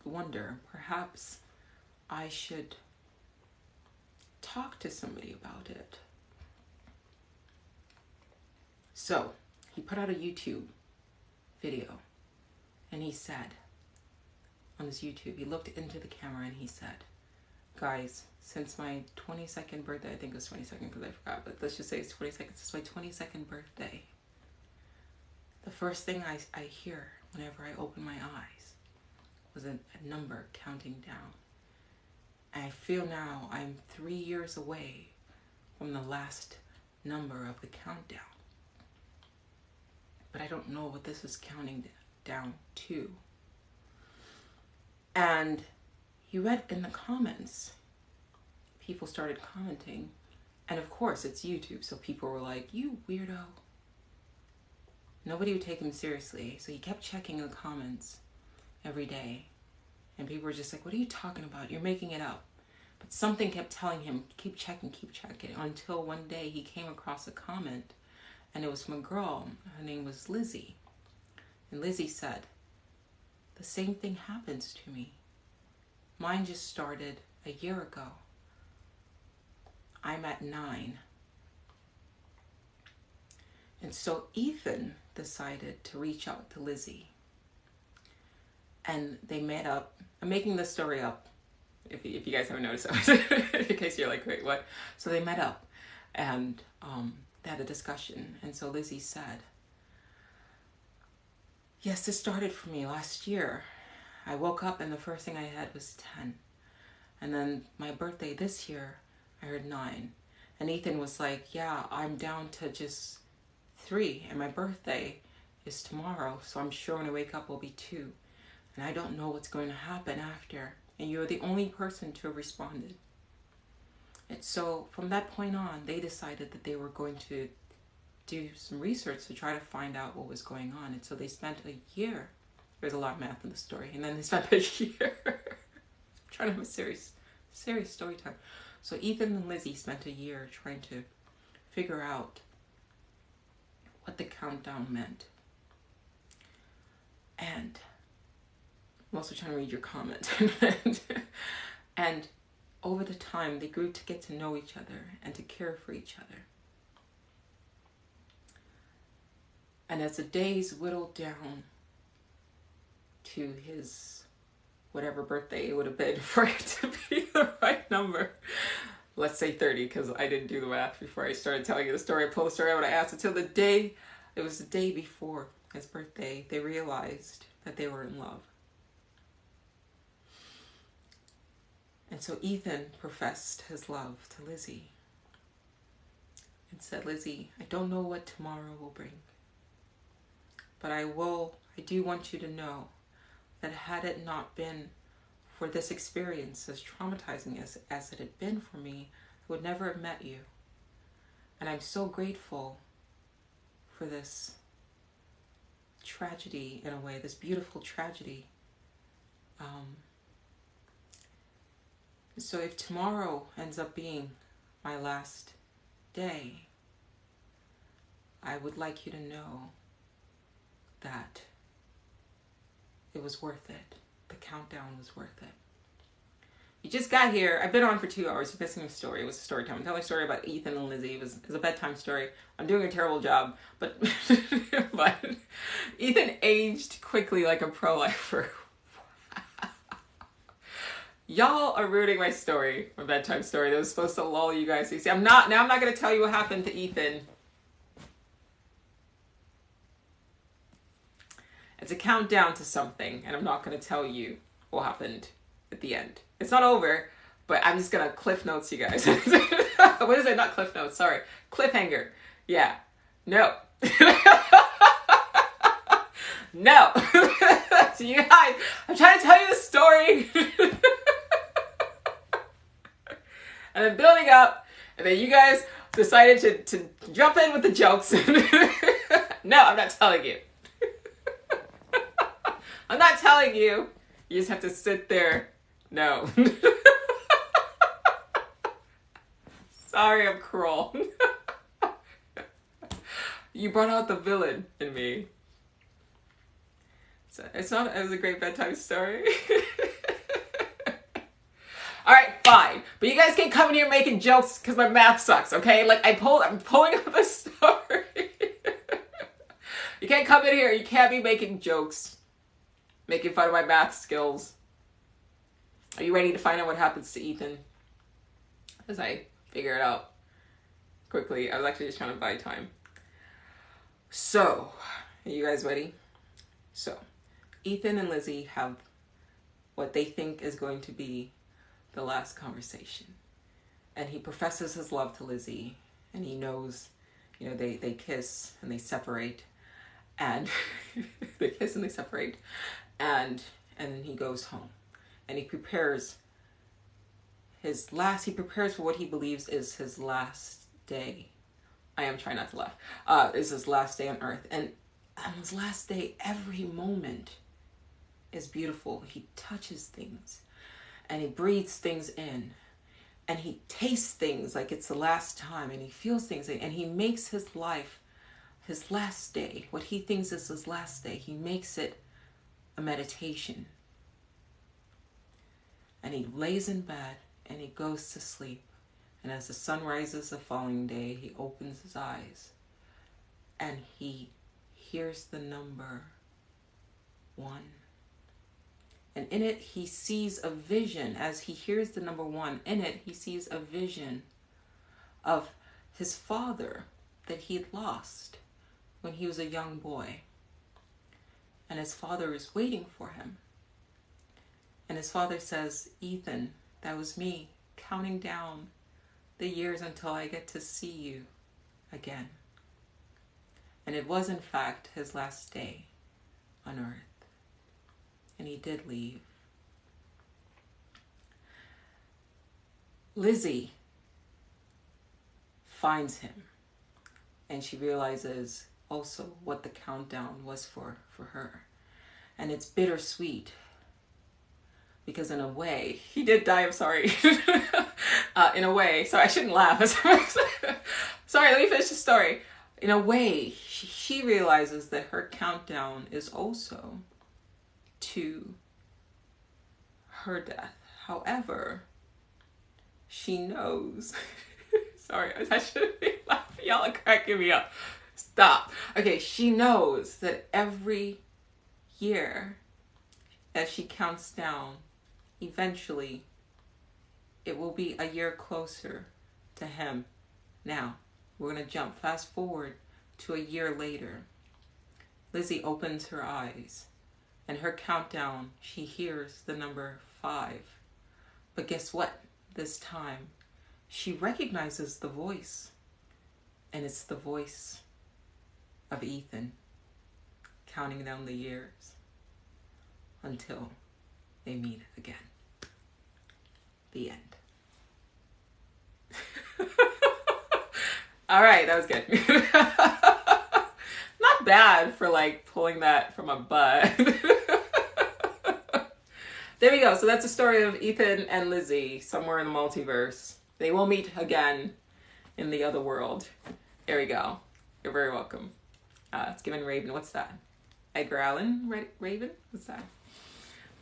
Speaker 1: wonder, perhaps I should talk to somebody about it. So he put out a YouTube video, and he said, on his YouTube, he looked into the camera and he said, guys, since my 22nd birthday, I think it was 22nd because I forgot, but let's just say it's 22nd, since my 22nd birthday, the first thing I hear whenever I open my eyes was a number counting down. And I feel now I'm 3 years away from the last number of the countdown. But I don't know what this is counting down to. And you read in the comments, people started commenting. And of course, it's YouTube, so people were like, you weirdo. Nobody would take him seriously, so he kept checking the comments every day. And people were just like, what are you talking about? You're making it up. But something kept telling him, keep checking, until one day he came across a comment, and it was from a girl. Her name was Lizzy. And Lizzy said, the same thing happens to me. Mine just started a year ago. I'm at 9. And so Ethan decided to reach out to Lizzy. And they met up. I'm making this story up, if you guys haven't noticed that, in case you're like, wait, what? So they met up, and they had a discussion. And so Lizzy said, yes, this started for me last year. I woke up and the first thing I had was 10. And then my birthday this year, I heard 9. And Ethan was like, yeah, I'm down to just 3. And my birthday is tomorrow. So I'm sure when I wake up will be 2. And I don't know what's going to happen after. And you're the only person to have responded. And so from that point on, they decided that they were going to do some research to try to find out what was going on. And so they spent a year. There's a lot of math in the story. And then they spent a year trying to have a serious story time. So Ethan and Lizzy spent a year trying to figure out what the countdown meant. And I'm also trying to read your comment. And over the time, they grew to get to know each other and to care for each other. And as the days whittled down to his whatever birthday it would have been for it to be the right number, let's say 30, because I didn't do the math before I started telling you the story. I pulled the story out when I asked until it was the day before his birthday, they realized that they were in love. And so Ethan professed his love to Lizzy and said, Lizzy, I don't know what tomorrow will bring, but I do want you to know that had it not been for this experience, as traumatizing as it had been for me, I would never have met you. And I'm so grateful for this tragedy, in a way, this beautiful tragedy. So if tomorrow ends up being my last day, I would like you to know that it was worth it. The countdown was worth it. You just got here. I've been on for 2 hours. You're missing a story. It was a story time. I'm telling a story about Ethan and Lizzy. It was a bedtime story. I'm doing a terrible job, but but Ethan aged quickly like a pro-lifer. Y'all are ruining my story, my bedtime story that was supposed to lull you guys. You see, I'm not going to tell you what happened to Ethan. It's a countdown to something, and I'm not going to tell you what happened at the end. It's not over, but I'm just going to cliff notes you guys. What is it? Not cliff notes, sorry. Cliffhanger. Yeah. No. No. So you guys, I'm trying to tell you the story. And then building up, and then you guys decided to jump in with the jokes. No, I'm not telling you. I'm not telling you. You just have to sit there. No. Sorry, I'm cruel. You brought out the villain in me. So it was a great bedtime story. All right, fine. But you guys can't come in here making jokes because my math sucks, okay? Like, I'm pulling up a story. You can't come in here. You can't be making jokes, making fun of my math skills. Are you ready to find out what happens to Ethan? As I figure it out quickly. I was actually just trying to buy time. So, Are you guys ready? So, Ethan and Lizzy have what they think is going to be the last conversation. And he professes his love to Lizzy, and he knows, they kiss and they separate, and they kiss and they separate, and then he goes home, and he prepares for what he believes is his last day. I am trying not to laugh. Is his last day on earth. And on his last day, every moment is beautiful. He touches things and he breathes things in and he tastes things like it's the last time, and he feels things, and he makes his life his last day. What he thinks is his last day, he makes it a meditation. And he lays in bed and he goes to sleep. And as the sun rises the following day, he opens his eyes and he hears the number 1. And in it, he sees a vision. As he hears the number 1, in it, he sees a vision of his father that he had lost when he was a young boy. And his father is waiting for him. And his father says, "Ethan, that was me counting down the years until I get to see you again." And it was, in fact, his last day on earth. And he did leave. Lizzy finds him. And she realizes also what the countdown was for her. And it's bittersweet. Because in a way, he did die, I'm sorry. In a way, sorry, I shouldn't laugh. Sorry, let me finish the story. In a way, she realizes that her countdown is also to her death. However, she knows, sorry, I shouldn't be laughing. Y'all are cracking me up. Stop. Okay, she knows that every year as she counts down, eventually it will be a year closer to him. Now, we're going to jump fast forward to a year later. Lizzy opens her eyes, and her countdown, she hears the number 5. But guess what? This time, she recognizes the voice, and it's the voice of Ethan, counting down the years until they meet again. The end. All right, that was good. Not bad for like pulling that from a butt. There we go. So that's the story of Ethan and Lizzy somewhere in the multiverse. They will meet again in the other world. There we go. You're very welcome. It's given Raven. What's that? Edgar Allan Raven? What's that?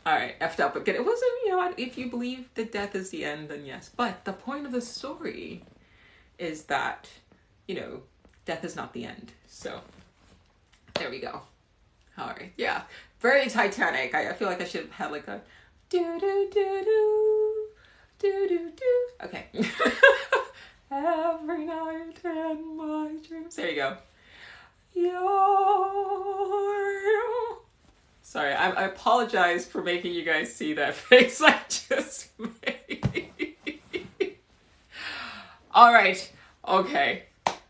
Speaker 1: All right, effed up again. It wasn't, if you believe that death is the end, then yes. But the point of the story is that, death is not the end. So there we go. All right, yeah. Very Titanic. I feel like I should have had like a do-do-do-do, do-do-do. Okay. Every night in my dreams. There you go. Sorry, I apologize for making you guys see that face I just made. All right. Okay.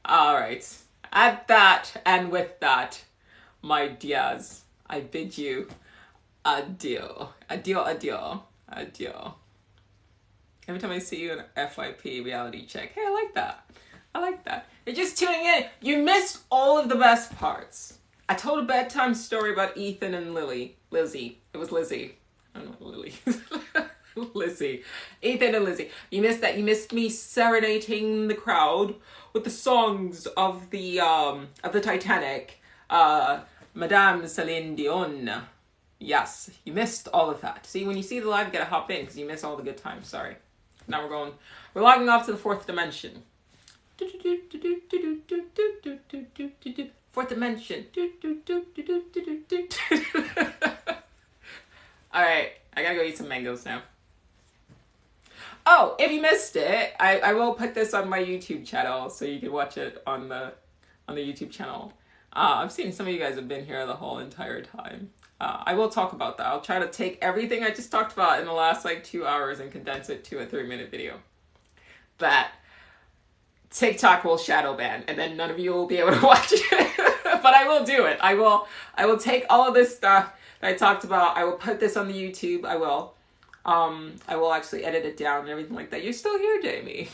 Speaker 1: All right. At that and with that, my dears, I bid you adieu. Adieu, adieu, adieu. Every time I see you in FYP reality check, hey, I like that. I like that. You're just tuning in. You missed all of the best parts. I told a bedtime story about Ethan and Lizzy. It was Lizzy. I don't know, Lily. Lizzy. Ethan and Lizzy. You missed that. You missed me serenading the crowd with the songs of the Titanic. Madame Celine Dion. Yes, you missed all of that. See, when you see the live, you gotta hop in because you miss all the good times. Sorry. Now we're logging off to the 4th dimension. Fourth dimension. All right, I gotta go eat some mangoes now. Oh, if you missed it, I will put this on my YouTube channel so you can watch it on the YouTube channel. I'm seeing some of you guys have been here the whole entire time. I will talk about that. I'll try to take everything I just talked about in the last like 2 hours and condense it to a 3-minute video. But TikTok will shadow ban, and then none of you will be able to watch it. But I will do it. I will take all of this stuff that I talked about. I will put this on the YouTube. I will actually edit it down and everything like that. You're still here, Jamie.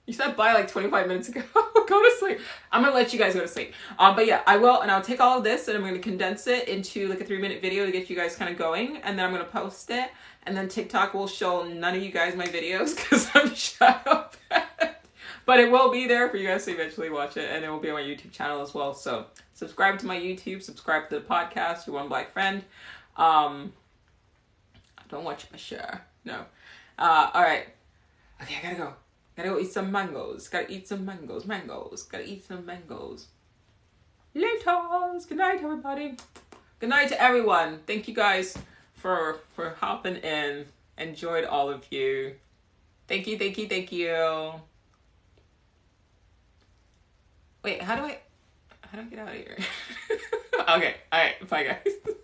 Speaker 1: You said bye like 25 minutes ago. Go to sleep. I'm going to let you guys go to sleep. But yeah, I will. And I'll take all of this and I'm going to condense it into like a 3-minute video to get you guys kind of going. And then I'm going to post it. And then TikTok will show none of you guys my videos because I'm shadow banned. But it will be there for you guys to eventually watch it. And it will be on my YouTube channel as well. So subscribe to my YouTube. Subscribe to the podcast, Your One Black Friend. Don't watch my share. No. All right. Okay, I gotta go. Gotta go eat some mangoes. Gotta eat some mangoes. Gotta eat some mangoes. Laters. Good night, everybody. Good night to everyone. Thank you guys for hopping in. Enjoyed all of you. Thank you. Wait, how do I get out of here? Okay. All right. Bye, guys.